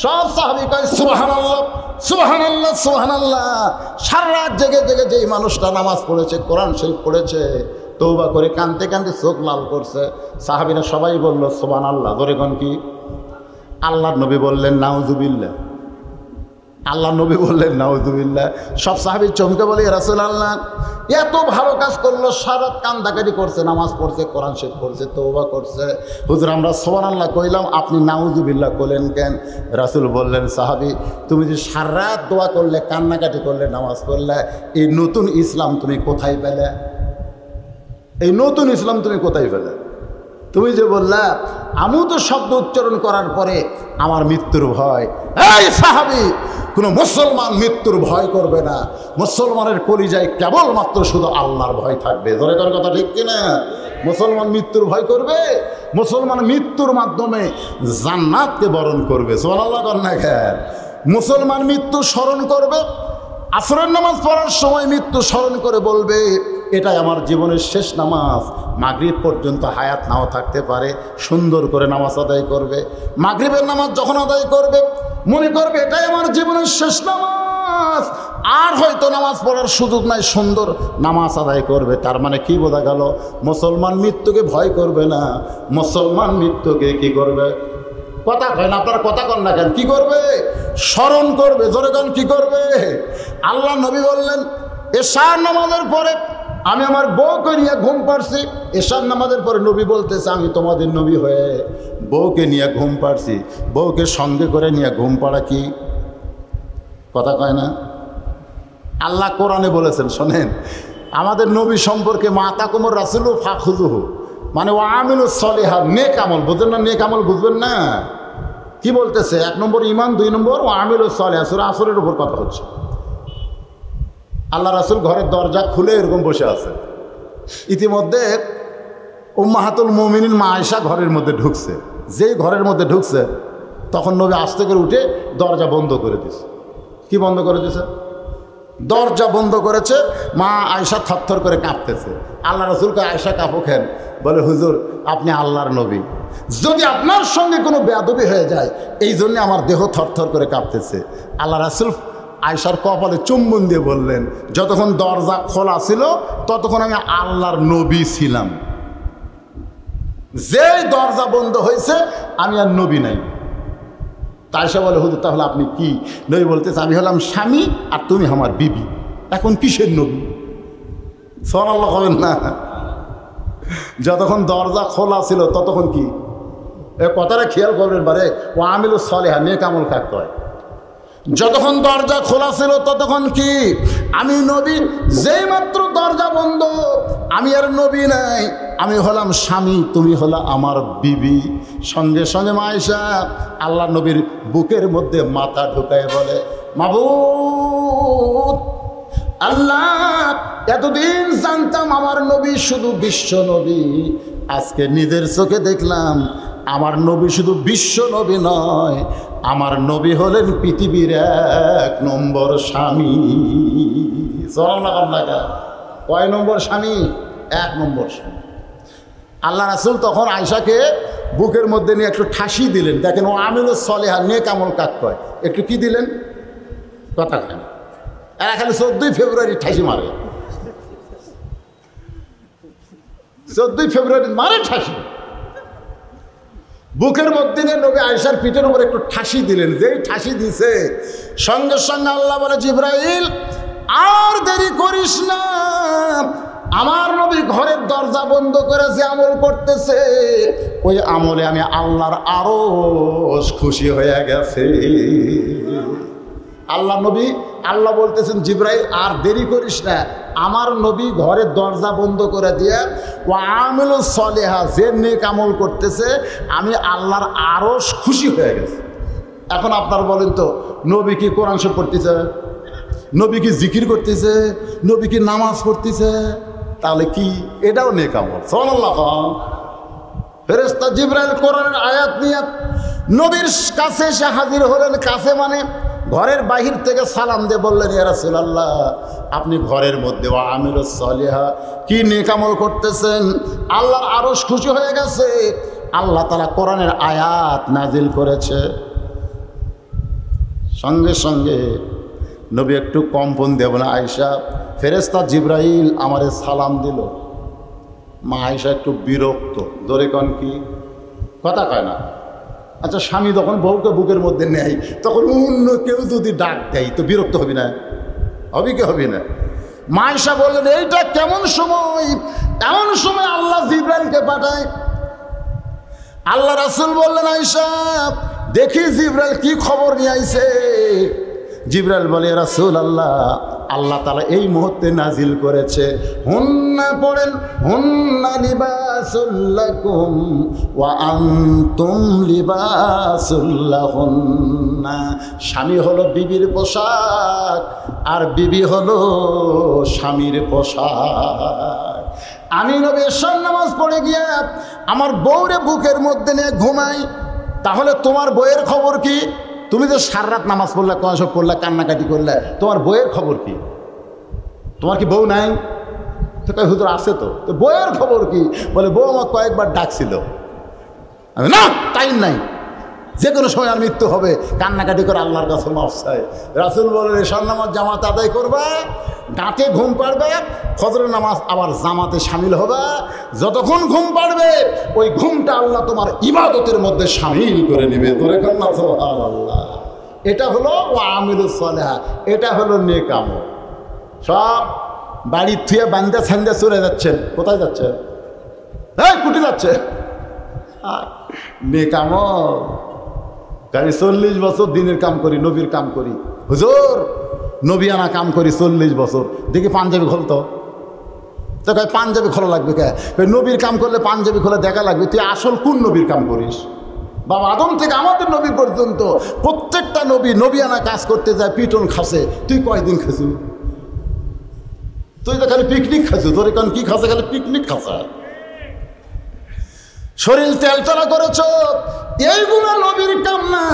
A: সব সাহাবী কয় সুবহানাল্লাহ সুবহানাল্লাহ সুবহানাল্লাহ। সারা রাত জেগে জেগে যেই মানুষটা নামাজ পড়েছে, কোরআন শরীফ পড়েছে, তওবা করে কাঁদতে কাঁদতে চোখ লাল করছে, সাহাবীরা সবাই বলল সুবহানাল্লাহ। ধরে কোন কি? আল্লাহর নবী বললেন নাউজুবিল্লাহ, আল্লাহ নবী বললেন নাউজুবিল্লাহ। সব সাহাবী চমকে বলে, ইয়া রাসূলুল্লাহ এত ভালো কাজ করলো, সারা রাত কান্দাকাটি করছে, নামাজ পড়ছে, কোরআন শরীফ পড়ছে, তওবা করছে, হুজুর আমরা সুবহানাল্লাহ কইলাম, আপনি নাউজুবিল্লাহ কইলেন কেন? রাসূল বললেন, সাহাবী তুমি যে সারা রাত দোয়া করলে, কান্নাকাটি করলে, নামাজ পড়লে, এই নতুন ইসলাম তুমি কোথায় পেলে? এই নতুন ইসলাম তুমি কোথায় পেলে? তুমি যে বললা আমুত শব্দ উচ্চারণ করার পরে আমার মৃত্যুর ভয়। এই সাহাবী, কোনো মুসলমান মৃত্যুর ভয় করবে না, মুসলমানের কলিজায় কেবলমাত্র শুধু আল্লাহর ভয় থাকবে। ধরে করার কথা ঠিক কিনা? মুসলমান মৃত্যুর ভয় করবে, মুসলমান মৃত্যুর মাধ্যমে জান্নাতকে বরণ করবে। সুবহানাল্লাহ কন্যা খের। মুসলমান মৃত্যু স্মরণ করবে, আসরের নামাজ পড়ার সময় মৃত্যু স্মরণ করে বলবে এটাই আমার জীবনের শেষ নামাজ। মাগরিব পর্যন্ত হায়াত নাও থাকতে পারে, সুন্দর করে নামাজ আদায় করবে। মাগরিবের নামাজ যখন আদায় করবে মনে করবে এটাই আমার জীবনের শেষ নামাজ, আর হয়তো নামাজ পড়ার সুযোগ নাই, সুন্দর নামাজ আদায় করবে। তার মানে কি বোঝা গেল? মুসলমান মৃত্যুকে ভয় করবে না, মুসলমান মৃত্যুকে কি করবে? কথা কয় না, আপনারা কথা কন না কেন? কি করবে? স্মরণ করবে। জোরে কন কি করবে? আল্লাহ নবী বললেন এশার নামাজের পরে আমি আমার বউকে নিয়ে ঘুম পাড়ছি। এশার নামাজের পরে নবী বলতেছে আমি তোমাদের নবী হয়ে বউকে নিয়ে ঘুম পাড়ছি। বউকে সঙ্গে করে নিয়ে ঘুম পাড়া কি? কথা কয় না? আল্লাহ কোরআনে বলেছেন, শোনেন, আমাদের নবী সম্পর্কে মা তাকুমুর রাসূলু ফাখুযুহু, মানে ও আমিলুস সলিহাত, নেক আমল। বুঝলেন না? নেক আমল বুঝবেন না? কি বলতেছে? 1 নম্বর ঈমান, 2 নম্বর ও আমিলুস সলিহাত। সূরা আসরের উপর কথা হচ্ছে। আল্লাহ রাসূল ঘরের দরজা খুলে এরকম বসে আছে। ইতিমধ্যে উম্মাহাতুল মুমিনিন মা আয়েশা ঘরের মধ্যে ঢুকছে। যেই ঘরের মধ্যে ঢুকছে তখন নবী আস্তে করে উঠে দরজা বন্ধ করে দিয়েছে। কি বন্ধ করে দিয়েছে? দরজা বন্ধ করেছে। মা আয়েশা থরথর করে কাঁপতেছে। আল্লাহ রাসূলকে আয়েশা কাঁপো কেন? বলে হুজুর আপনি আল্লাহর নবী, যদি আপনার সঙ্গে কোনো বেয়াদবি হয়ে যায় এই জন্য আমার দেহ থরথর করে কাঁপতেছে। আল্লাহ রাসূল আয়েশার কপালে চুম্বন দিয়ে বললেন যতক্ষণ দরজা খোলা ছিল ততক্ষণ আমি আল্লাহর নবী ছিলাম, যেই দরজা বন্ধ হয়েছে আমি আর নবী নাই। আয়েশা বলে হুজুর তাহলে আপনি কি? নবী বলতেছে আমি হলাম স্বামী আর তুমি আমার বিবি, এখন কিসের নবী? সুবহানাল্লাহ হবেন না? যতক্ষণ দরজা খোলা ছিল ততক্ষণ কি? এ কথাটা খেয়াল করবেন। বারে ও আমিলুস সলিহাত, নেক আমল থাকতে হয়। যতক্ষণ দরজা খোলা ছিল ততক্ষণ কি? আমি নবী। যেই মাত্র দরজা বন্ধ আমি আর নবী নাই, আমি হলাম স্বামী, তুমি হলো আমার বিবি। সঙ্গে সঙ্গে মা আয়েশা আল্লাহ নবীর বুকের মধ্যে মাথা ঢুকায় বলে মাবুদ আল্লাহ, এতদিন জানতাম আমার নবী শুধু বিশ্ব নবী, আজকে নিজের চোখে দেখলাম আমার নবী শুধু বিশ্ব নবী নয়, আমার নবী হলেন পৃথিবীর 1 নম্বর স্বামী। কয় নম্বর স্বামী? 1 নম্বর স্বামী। আল্লাহ রাসূল তখন আয়েশাকে বুকের মধ্যে নিয়ে একটু ঠাসি দিলেন। দেখেন, ও আমিলুস সলিহা, নেক আমল কাজ করে, একটু কি দিলেন? কথা কেন? এরা খালি 14ই ফেব্রুয়ারি ঠাসি মারে, 14ই ফেব্রুয়ারি মারে ঠাসি। বুকের মধ্যে নিয়ে নবী আয়েশার পিঠের উপর একটু ঠাসি দিলেন। যেই ঠাসি দিছে, সঙ্গে সঙ্গে আল্লাহ বলে, জিবরাইল আর দেরি করিস না, আমার নবী ঘরের দরজা বন্ধ করে যে আমল করতেছে, ওই আমলে আমি আল্লাহর আরশ খুশি হয়ে গেছে। আল্লাহ নবী, আল্লাহ বলতেছেন, জিবরাইল আর দেরি করিস না, আমার নবী ঘরের দরজা বন্ধ করে দিয়ে ও আমিলুস সলিহা, যে নেক আমল করতেছে, আমি আল্লাহর আরশ খুশি হয়ে গেছে। এখন আপনার বলেন তো, নবী কি কোরআন শরীফ পড়তেছে? নবী কি জিকির করতেছে? নবী কি নামাজ পড়তেছে? তাহলে কি এটাও নেক আমল? সুবহানাল্লাহ। ফেরেশতা জিবরাইল কোরআনের আয়াত নিয়ে নবীর কাছে এসে হাজির হলেন। কাছে মানে ঘরের বাহির থেকে সালাম দিয়ে বললেন, ইয়া রাসূলুল্লাহ, আপনি ঘরের মধ্যে ওয়া আমিলুস সলিহা কি নেক আমল করতেছেন, আল্লাহর আরশ খুশি হয়ে গেছে, আল্লাহ তাআলা কোরআনের আয়াত নাজিল করেছে। সঙ্গে সঙ্গে নবী একটু কম্পন দেব না, আয়েশা, ফেরেশতা জিবরাইল আমারে সালাম দিল। মা আয়েশা একটু বিরক্ত, ধরে কন কি কথা কয় না। আচ্ছা, স্বামী যখন বউকে বুকের মধ্যে নেয়, তখন অন্য কেউ যদি ডাক দেয় তো বিরক্ত হবি না? হবি কি হবি না? মা আয়েশা বললেন, এইটা কেমন সময়? এমন সময় আল্লাহ জিবরাইলকে পাঠায়। আল্লাহ রাসূল বললেন, আয়েশা দেখি জিবরাইল কি খবর নিয়ে আইছে। জিবরাইল বলে, রাসূলুল্লাহ, আল্লাহ তাআলা এই মুহূর্তে নাজিল করেছে, হুন্না পড়েন, হুন্না লিবাসুল লাকুম ওয়া আনতুম লিবাসুল লাহুন্না। স্বামী হলো বিবির পোশাক, আর বিবি হলো স্বামীর পোশাক। আমি নবী এশার নামাজ পড়ে গিয়া আমার বউরে বুকের মধ্যে নিয়ে ঘুমাই, তাহলে তোমার বউয়ের খবর কি? তুমি যে সারা রাত নামাজ পড়লে, কোরআন শরীফ পড়লে, কান্নাকাটি করলে, তোমার বউয়ের খবর কি? তোমার কি বউ নাই? তো কয়, হুজুর আছে তো। তো বউয়ের খবর কি? বলে, বউ আমার কয়েকবার ডাকছিল। আমি না, টাইম নাই, যে কোনো সময় আর মৃত্যু হবে, কান্নাকাটি করে আল্লাহর কাছে মাফ চাই। রাসূল বলেন, এশার নামাজ জামাত আদায় করবে, ডাকে ঘুম পাড়বে, ফজরের নামাজ আবার জামাতে শামিল হবে। যতক্ষণ ঘুম পাড়বে, ওই ঘুমটা আল্লাহ তোমার ইবাদতের মধ্যে শামিল করে নেবে। তোরে কন্যা সুবহানাল্লাহ। এটা হলো ওয়া আমিলুস সলিহা, এটা হলো নেক আমল। সব বাড়ির থুয়ে বান্দা ছান্দা চলে যাচ্ছেন, কোথায় যাচ্ছেন? হ্যাঁ, কুটি যাচ্ছে। নেক আমল। আমি 40 বছর দিনের কাম করি, নবীর কাম করি। হুজুর, নবী আনা কাম করি 40 বছর, দেখি পাঞ্জাবি খোলতো। তো কয়, পাঞ্জাবি খোলা লাগবে কে? নবীর কাম করলে পাঞ্জাবি খোলা দেখা লাগবে। তুই আসল কোন নবীর কাম করিস? বাবা আদম থেকে আমাদের নবী পর্যন্ত প্রত্যেকটা নবী নবী আনা কাজ করতে যায়, পিটন খাসে। তুই কয়দিন খাসু? তুই তো খালি পিকনিক খাসু। তোর এখন কি খাসে? খালি পিকনিক খাসা। শরীর তেলতলা করেছ, এইগুলো নবীর কাম না,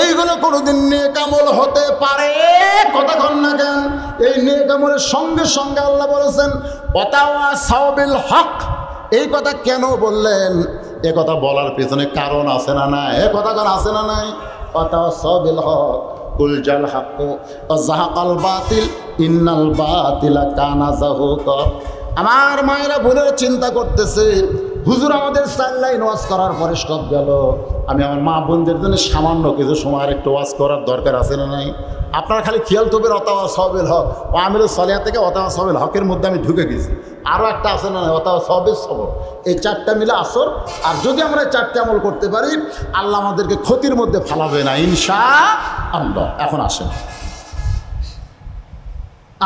A: এইগুলো কোনোদিন নেক আমল হতে পারে? কথা কন না কেন? এই নেক আমলের সঙ্গে সঙ্গে আল্লাহ বলেছেন, ওয়াতাওয়াসাউ বিল হক। এই কথা কেন বললেন? এ কথা বলার পেছনে কারণ আছে না নাই? এ কথা কারণ আছে না নাই? ওয়াতাওয়াসাউ বিল হক কুল জাল হক ওয়া যাহাকাল বাতিল ইন্নাল বাতিলা কানা যাহুকা। আমার মায়েরা ভুলের চিন্তা করতেছে, হুজুর আমাদের 4 লাইন ওয়াজ করার পরে স্টপ গেল। আমি আমার মা বোনদের জন্য সামান্য কিছু সময় একটু ওয়াজ করার দরকার আছে না নাই? আপনারা খালি খেয়াল তবে ওয়াতাওয়াসাউ বিল হক ও আমিলুস সলিহা থেকে ওয়াতাওয়াসাউ বিল হকের মধ্যে আমি ঢুকে গেছি। আরও একটা আছে না, ওয়াতাওয়াসাউ বিস সবর। এই 4টা মিলে আসর। আর যদি আমরা 4টে আমল করতে পারি, আল্লাহ আমাদেরকে ক্ষতির মধ্যে ফালাবে না ইনশাআল্লাহ। এখন আসেন,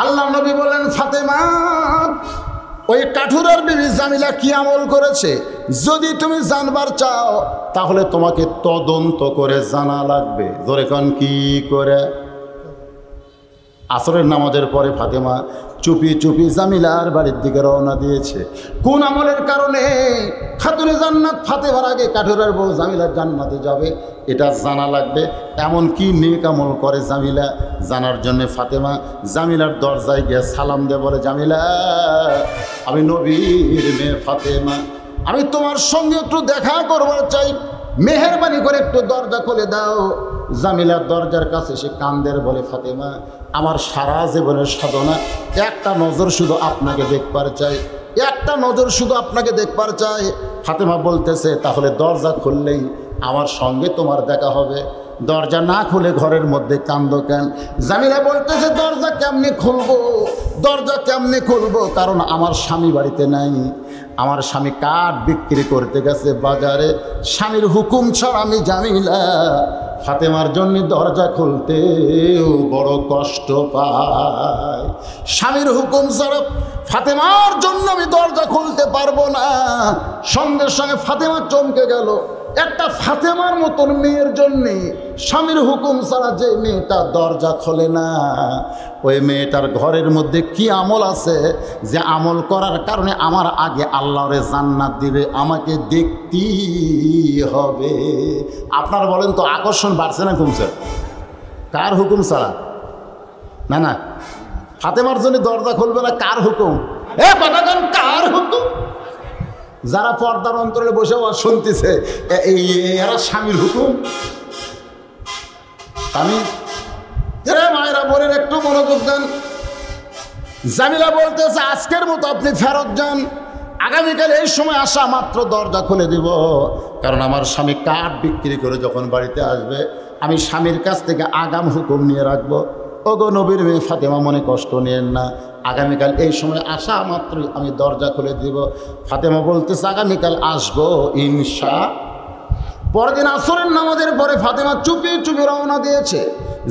A: আল্লাহ নবী বলেন, ফাতেমা, ওই কাঠুরার বিবি জামিলা কি আমল করেছে যদি তুমি জানবার চাও, তাহলে তোমাকে তদন্ত করে জানা লাগবে। ধরে কোন কি করে? আসরের নামাজের পরে ফাতেমা চুপি চুপি জামিলার বাড়ির দিকে রওনা দিয়েছে। কোন আমলের কারণে খাতুনে জান্নাত ফাতেমার আগে কাঠুরের বউ জামিলা জান্নাতে যাবে এটা জানা লাগবে। এমন কি নেক আমল করে জামিলা, জানার জন্য ফাতেমা জামিলার দরজায় গিয়ে সালাম দিয়ে বলে, জামিলা, আমি নবীর মেয়ে ফাতেমা, আমি তোমার সঙ্গে একটু দেখা করবার চাই, মেহেরবানি করে একটু দরজা খুলে দাও। জামিলার দরজার কাছে সে কান্দের বলে, ফাতেমা, আমার সারা জীবনের সাধনা একটা নজর শুধু আপনাকে দেখবার চাই, একটা নজর শুধু আপনাকে দেখবার চাই। ফাতেমা বলতেছে, তাহলে দরজা খুললেই আমার সঙ্গে তোমার দেখা হবে, দরজা না খুলে ঘরের মধ্যে কান্দো কেন? জামিলা বলতেছে, দরজা কেমনে খুলবো, দরজা কেমনে খুলবো, কারণ আমার স্বামী বাড়িতে নাই, আমার স্বামী কাঠ বিক্রি করতে গেছে বাজারে, স্বামীর হুকুম ছাড়া আমি জামিলা ফাতেমার জন্য দরজা খুলতেও বড় কষ্ট পাই, স্বামীর হুকুম ছাড়া ফাতেমার জন্য আমি দরজা খুলতে পারবো না। সঙ্গে সঙ্গে ফাতেমা চমকে গেল, একটা ফাতেমার মতন মেয়ের জন্যে স্বামীর হুকুম ছাড়া যে মেয়েটা দরজা খোলে না, ওই মেয়েটার ঘরের মধ্যে কি আমল আছে যে আমল করার কারণে আমার আগে আল্লাহরে জান্নাত দিবে, আমাকে দেখতেই হবে। আপনারা বলেন তো, আকর্ষণ বাড়ছে না কমছে? কার হুকুম ছাড়া? না না, ফাতেমার জন্য দরজা খুলবে না, কার হুকুম? পাঠাগান, কার হুকুম? যারা পর্দার অন্তরে বসে শুনতেছে, এরা স্বামীর হুকুম। আমি মায়েরা বলেন, একটু মনোযোগ দেন। জামিলা বলতেছে, আজকের মতো আপনি ফেরত যান, আগামীকাল এই সময় আসা মাত্র দরজা খুলে দিব, কারণ আমার স্বামী কাঠ বিক্রি করে যখন বাড়িতে আসবে আমি স্বামীর কাছ থেকে আগাম হুকুম নিয়ে রাখবো। ওগো নবীর মেয়ে ফাতেমা, মনে কষ্ট নিয়েন না, আগামীকাল এই সময় আসা মাত্রই আমি দরজা খুলে দিব। ফাতেমা বলতেছে, আগামীকাল আসবো ইনশা। পরদিন আসরের নামাজের পরে ফাতেমা চুপি চুপি রওনা দিয়েছে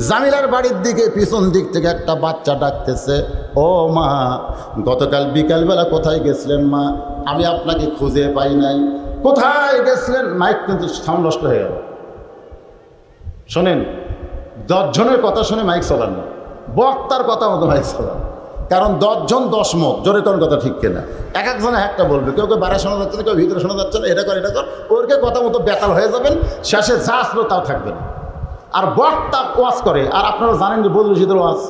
A: জামিলার বাড়ির দিকে। পিছন দিক থেকে একটা বাচ্চা ডাকতেছে, ও মা, গতকাল বিকালবেলা কোথায় গেছিলেন মা? আমি আপনাকে খুঁজে পাই নাই, কোথায় গেছিলেন? মাইক কিন্তু সাউন্ড নষ্ট হয়ে গেল। শোনেন, 10 জনের কথা শুনে মাইক চলান না, বক্তার কথা মতো মাইক চলান, কারণ 10 জন 10 মত, জোরে কোন কথা ঠিক কিনা? এক একজনে একটা বলবে, কেউ কেউ বাইরে শোনা যাচ্ছে না, কেউ ভিতরে শোনা যাচ্ছে না, এটা কর এটা কর, ওরকে কথা মতো বেতাল হয়ে যাবেন, শেষে যা আসলো তাও থাকবে না। আর বক্তা ওয়াজ করে, আর আপনারা জানেন যে বদরুল শীতের ওয়াজ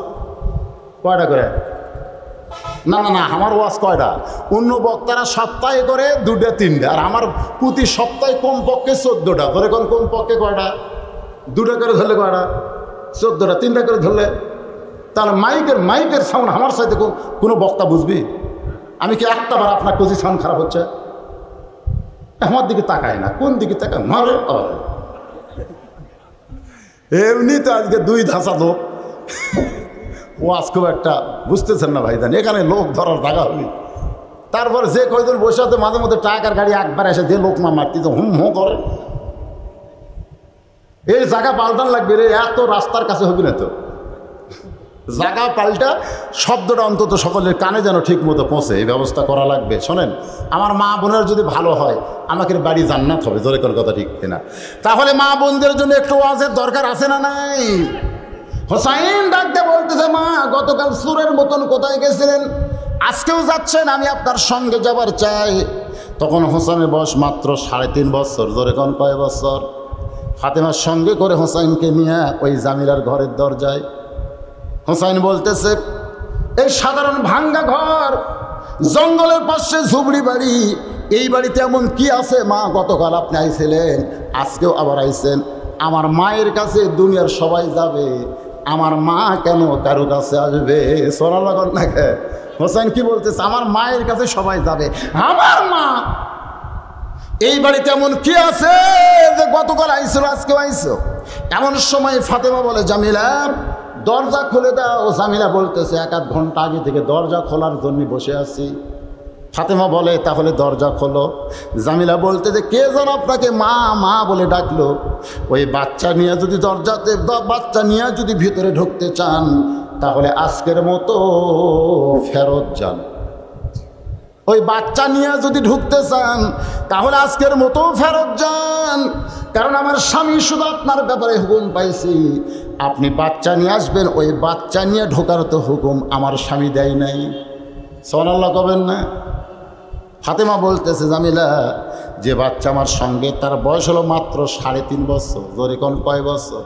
A: কয়টা করে? না না না, আমার ওয়াজ কয়টা? অন্য বক্তারা সপ্তাহে করে 2টা 3টা, আর আমার প্রতি সপ্তাহে কমপক্ষে 14টা। ধরে কোন কমপক্ষে কয়টা? 2টা করে ধরলে কয়টা? 14টা। 3টা করে ধরলে তাহলে মাইকের সাউন্ড আমার সাথে কোনো বক্তা বুঝবি? আমি কি একটা বার আপনার কোজি সাউন্ড খারাপ হচ্ছে? আমার দিকে তাকায় না, কোন দিকে তাকায়? মারে এমনি তো আজকে 2 ধাঁচা লোক ওয়াজ খুব একটা বুঝতেছেন না ভাইজান, এখানে লোক ধরার জায়গা হবি। তারপরে যে কয়জন বসে আছে মাঝে মধ্যে টাকার গাড়ি একবার এসে যে লোক মা মারতি তো হুম হুঁ করে, এই জায়গা পাল্টান লাগবে রে, এত রাস্তার কাছে হবি না তো, জায়গা পাল্টা, শব্দটা অন্তত সকলের কানে যেন ঠিক মতো পৌঁছে, এই ব্যবস্থা করা লাগবে। শোনেন, আমার মা বোনের যদি ভালো হয় আমাকে বাড়ি জান্নাত হবে, জোরে কোন কথা ঠিক কিনা? তাহলে মা বোনদের জন্য একটু ওয়াজের দরকার আছে না নাই? হোসাইন ডাকতে বলতেছে, মা, গতকাল সুরের মতন কোথায় গেছিলেন? আজকেও যাচ্ছেন, আমি আপনার সঙ্গে যাবার চাই। তখন হোসেনের বয়স মাত্র 3.5 বছর, জোরে কোন কয় বছর? ফাতেমার সঙ্গে করে হোসাইনকে নিয়ে ওই জামিলার ঘরের দরজায়। হোসাইন বলতেছে, এই সাধারণ ভাঙ্গা ঘর, জঙ্গলের পাশে ঝুবড়ি বাড়ি, এই বাড়িতে এমন কি আছে মা? গতকাল আপনি আইছিলেন, আজকেও আবার আইছেন। আমার মায়ের কাছে দুনিয়ার সবাই যাবে, আমার মা কেন কারো কাছে আসবে? সোনা লাগন না কে? হোসেন কি বলতেছে? আমার মায়ের কাছে সবাই যাবে, আমার মা এই বাড়িতে এমন কি আছে যে গতকাল আইছিল আজকেও আইছো? এমন সময় ফাতেমা বলে, জামিলা, দরজা খুলে দাও। জামিলা বলতেছে, 1-8 ঘন্টা আগে থেকে দরজা খোলার জন্য বসে আছি। ফাতেমা বলে, তাহলে দরজা খোলো। জামিলা বলতেছে, কে যেন আপনাকে মা মা বলে ডাকলো? ওই বাচ্চা নিয়ে যদি বাচ্চা নিয়ে যদি ভিতরে ঢুকতে চান তাহলে আজকের মতো ফেরত যান। ওই বাচ্চা নিয়ে যদি ঢুকতে চান তাহলে আজকের মতো ফেরত যান, কারণ আমার স্বামী শুধু আপনার ব্যাপারে হুকুম পাইছি, আপনি বাচ্চা নিয়ে আসবেন, ওই বাচ্চা নিয়ে ঢোকার তো হুকুম আমার স্বামী দেয় নাই। সুবহানাল্লাহ কবেন না? ফাতেমা বলতেছে, জামিলা, যে বাচ্চা আমার সঙ্গে, তার বয়স হলো মাত্র 3.5 বছর। জোরে কোন কয় বছর?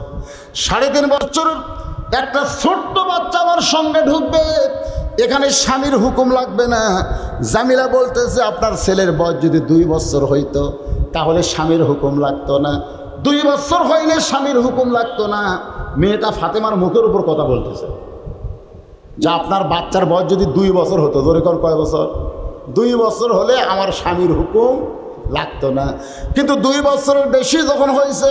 A: 3.5 বছরের একটা ছোট্ট বাচ্চা আমার সঙ্গে ঢুকবে, এখানে স্বামীর হুকুম লাগবে না। জামিলা বলতেছে, আপনার ছেলের বয়স যদি 2 বছর হইতো তাহলে স্বামীর হুকুম লাগতো না, 2 বছর হইলে স্বামীর হুকুম লাগতো না। মেয়েটা ফাতেমার মুখের উপর কথা বলতেছে যে আপনার বাচ্চার বয়স যদি 2 বছর হতো। জোরে কোন কয় বছর? 2 বছর হলে আমার স্বামীর হুকুম লাগতো না। কিন্তু 2 বছরের বেশি যখন হয়েছে,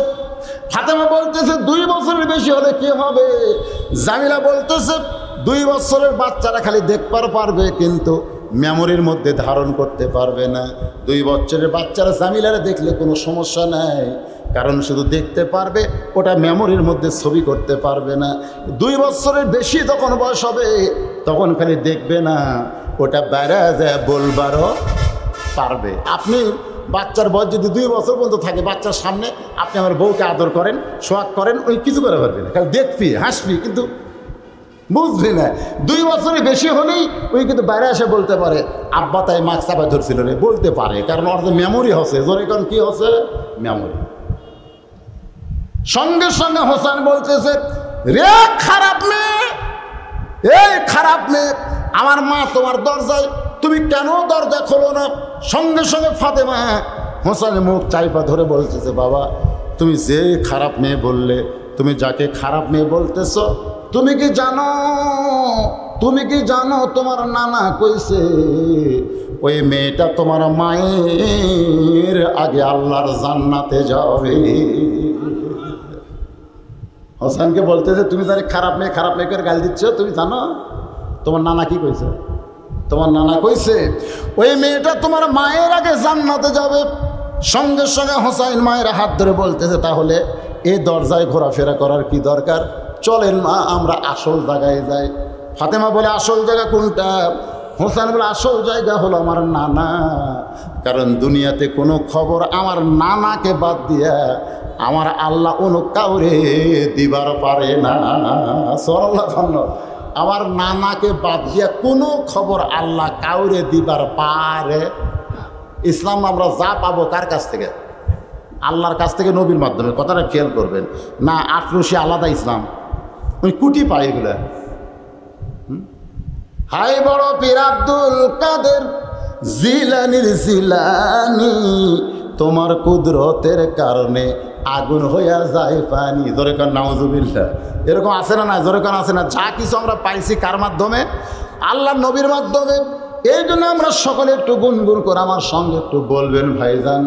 A: ফাতেমা বলতেছে 2 বছরের বেশি হলে কি হবে? জামিলা বলতেছে 2 বছরের বাচ্চারা খালি দেখবার পারবে, কিন্তু মেমোরির মধ্যে ধারণ করতে পারবে না। 2 বছরের বাচ্চারা জামিলারে দেখলে কোনো সমস্যা নাই, কারণ শুধু দেখতে পারবে, ওটা মেমোরির মধ্যে ছবি করতে পারবে না। 2 বছরের বেশি যখন বয়স হবে তখন খালি দেখবে না, ওটা বাইরে যায় বলবারও পারবে। আপনি বাচ্চার বয়স যদি 2 বছর পর্যন্ত থাকে, বাচ্চার সামনে আপনি আমার বউকে আদর করেন, সোয়াগ করেন, ওই কিছু করে পারবে না, খালি দেখবি, হাসবি, কিন্তু বুঝবি না। 2 বছরের বেশি হলেই ওই কিন্তু বাইরে এসে বলতে পারে, আব্বা তাই মাছ চাপা ধরছিল রে, বলতে পারে, কারণ ওর যে মেমোরি হচ্ছে। জোরে কারণ কি হচ্ছে? মেমোরি। সঙ্গে সঙ্গে হোসেন বলতেছে, রে খারাপ মেয়ে, এই খারাপ মেয়ে, আমার মা তোমার দরজায়, তুমি কেন দরজা খোলো না? সঙ্গে সঙ্গে ফাতেমা হোসেনের মুখ চাইপা ধরে বলতেছে, বাবা, তুমি যে খারাপ মেয়ে বললে, তুমি যাকে খারাপ মেয়ে বলতেছ, তুমি কি জানো, তুমি কি জানো তোমার নানা কইছে ওই মেয়েটা তোমার মায়ের আগে আল্লাহর জান্নাতে যাবে। হোসেনকে বলতেছে, তুমি যারা খারাপ মেয়ে, খারাপ মেয়েকে গাল দিচ্ছ, তুমি জানো তোমার নানা কি কইছে? তোমার নানা কইছে ওই মেয়েটা তোমার মায়ের আগে জান্নাতে যাবে। সঙ্গে সঙ্গে হোসাইন মায়ের হাত ধরে বলতেছে, তাহলে এই দরজায় ঘোরাফেরা করার কি দরকার? চলেন মা, আমরা আসল জায়গায় যাই। ফাতেমা বলে, আসল জায়গা কোনটা? হোসেন বলে, আসল জায়গা হলো আমার নানা, কারণ দুনিয়াতে কোনো খবর আমার নানাকে বাদ দিয়া আমার আল্লাহ অন্য কাউরে দিবার পারে না। সরল্লাহ, আমার নানাকে বাদ দিয়া কোনো খবর আল্লাহ কাউরে দিবার পারে। ইসলাম আমরা যা পাবো কার কাছ থেকে? আল্লাহর কাছ থেকে, নবীর মাধ্যমে। কথাটা খেয়াল করবেন না, আটরশি আলাদা ইসলাম, ওই কুটি পায় এগুলা। হাই বড় পীর আব্দুল কাদের জিলানির জিলানি, তোমার কুদরতের কারণে আগুন হইয়া যায় পানি। জোরে কান নাউজুবিল্লাহ। এরকম আছে না? না, জোরে কান আছে না? যা কিছু আমরা পাইছি কার মাধ্যমে? আল্লাহর নবীর মাধ্যমে। এই জন্য আমরা সকলে একটু গুনগুন করে আমার সঙ্গে একটু বলবেন, ভাইজান,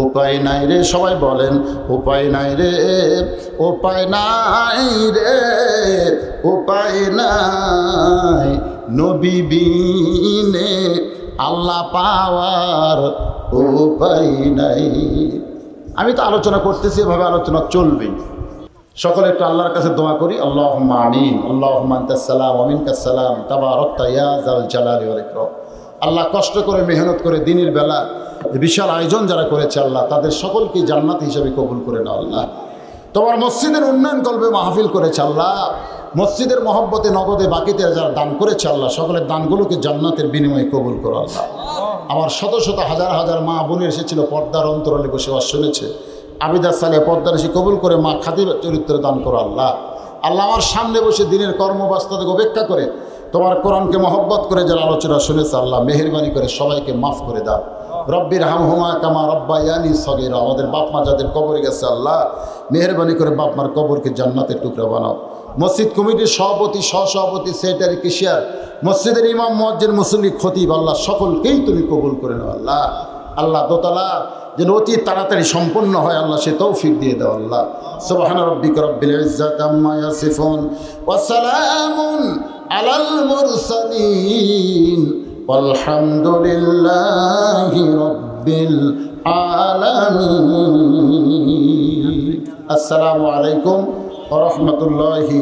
A: উপায় নাই রে, সবাই বলেন, উপায় নাই রে, উপায় নাই রে, উপায় নাই, নবী বিনে আল্লাহ পাওয়ার উপায় নাই। আমি তো আলোচনা করতেছি, এভাবে আলোচনা চলবেই। সকলে একটু আল্লাহর কাছে দোয়া করি। আল্লাহুম্মা আমিন। আল্লাহুম্মা আনতাস সালাম ওয়া মিনকাস সালাম, তাবারাকতা ইয়া যাল জালালি ওয়াল ইকরাম। আল্লাহ কষ্ট করে মেহনত করে দিনের বেলা বিশাল আয়োজন যারা করেছে, আল্লাহ তাদের সকলকে জান্নাত হিসেবে কবুল করে নাও। আল্লাহ তোমার মসজিদের উন্নয়ন কল্পে মাহফিল করেছে, আল্লাহ মসজিদের মহব্বতে নগদে বাকিতে যারা দান করেছে, আল্লাহ সকলের দানগুলোকে জান্নাতের বিনিময়ে কবুল করো। আল্লাহ আমার শত শত হাজার হাজার মা বোনের এসেছিল, পর্দার অন্তরালে বসে শুনেছে, আবিদার সালে পর্দার এসে কবুল করে মা খাতির চরিত্র দান করো। আল্লাহ আল্লাহ আমার সামনে বসে দিনের কর্মব্যস্ততা থেকে উপেক্ষা করে তোমার কোরআনকে মহব্বত করে যারা আলোচনা শুনেছে, আল্লাহ মেহেরবানি করে সবাইকে মাফ করে দাও। রব্বির হামহুমা কামা রব্বায়ানি সগীরা। আমাদের বাপ মা যাদের কবরে গেছে, আল্লাহ মেহেরবানি করে বাপ মার কবরকে জান্নাতের টুকরা বানাও। মসজিদ কমিটির সভাপতি, সহসভাপতি, সেক্রেটারি, কেশিয়ার, মসজিদের ইমাম, মুয়াজ্জিন, মুসল্লি, খতিব, আল্লাহ সকলকেই তুমি কবুল করে নাও। আল্লাহ আল্লাহ দোতলা যেন অতি তাড়াতাড়ি সম্পন্ন হয়, আল্লাহ সে তৌফিক দিয়ে দাও। আল্লাহ সুবহান রাব্বিকা রব্বিল ইজ্জাতি আম্মা ইয়াসিফুন ওয়া সালামুন আলাল মুরসালিন walhamdulillahi rabbil alamin. Assalamu alaikum wa rahmatullahi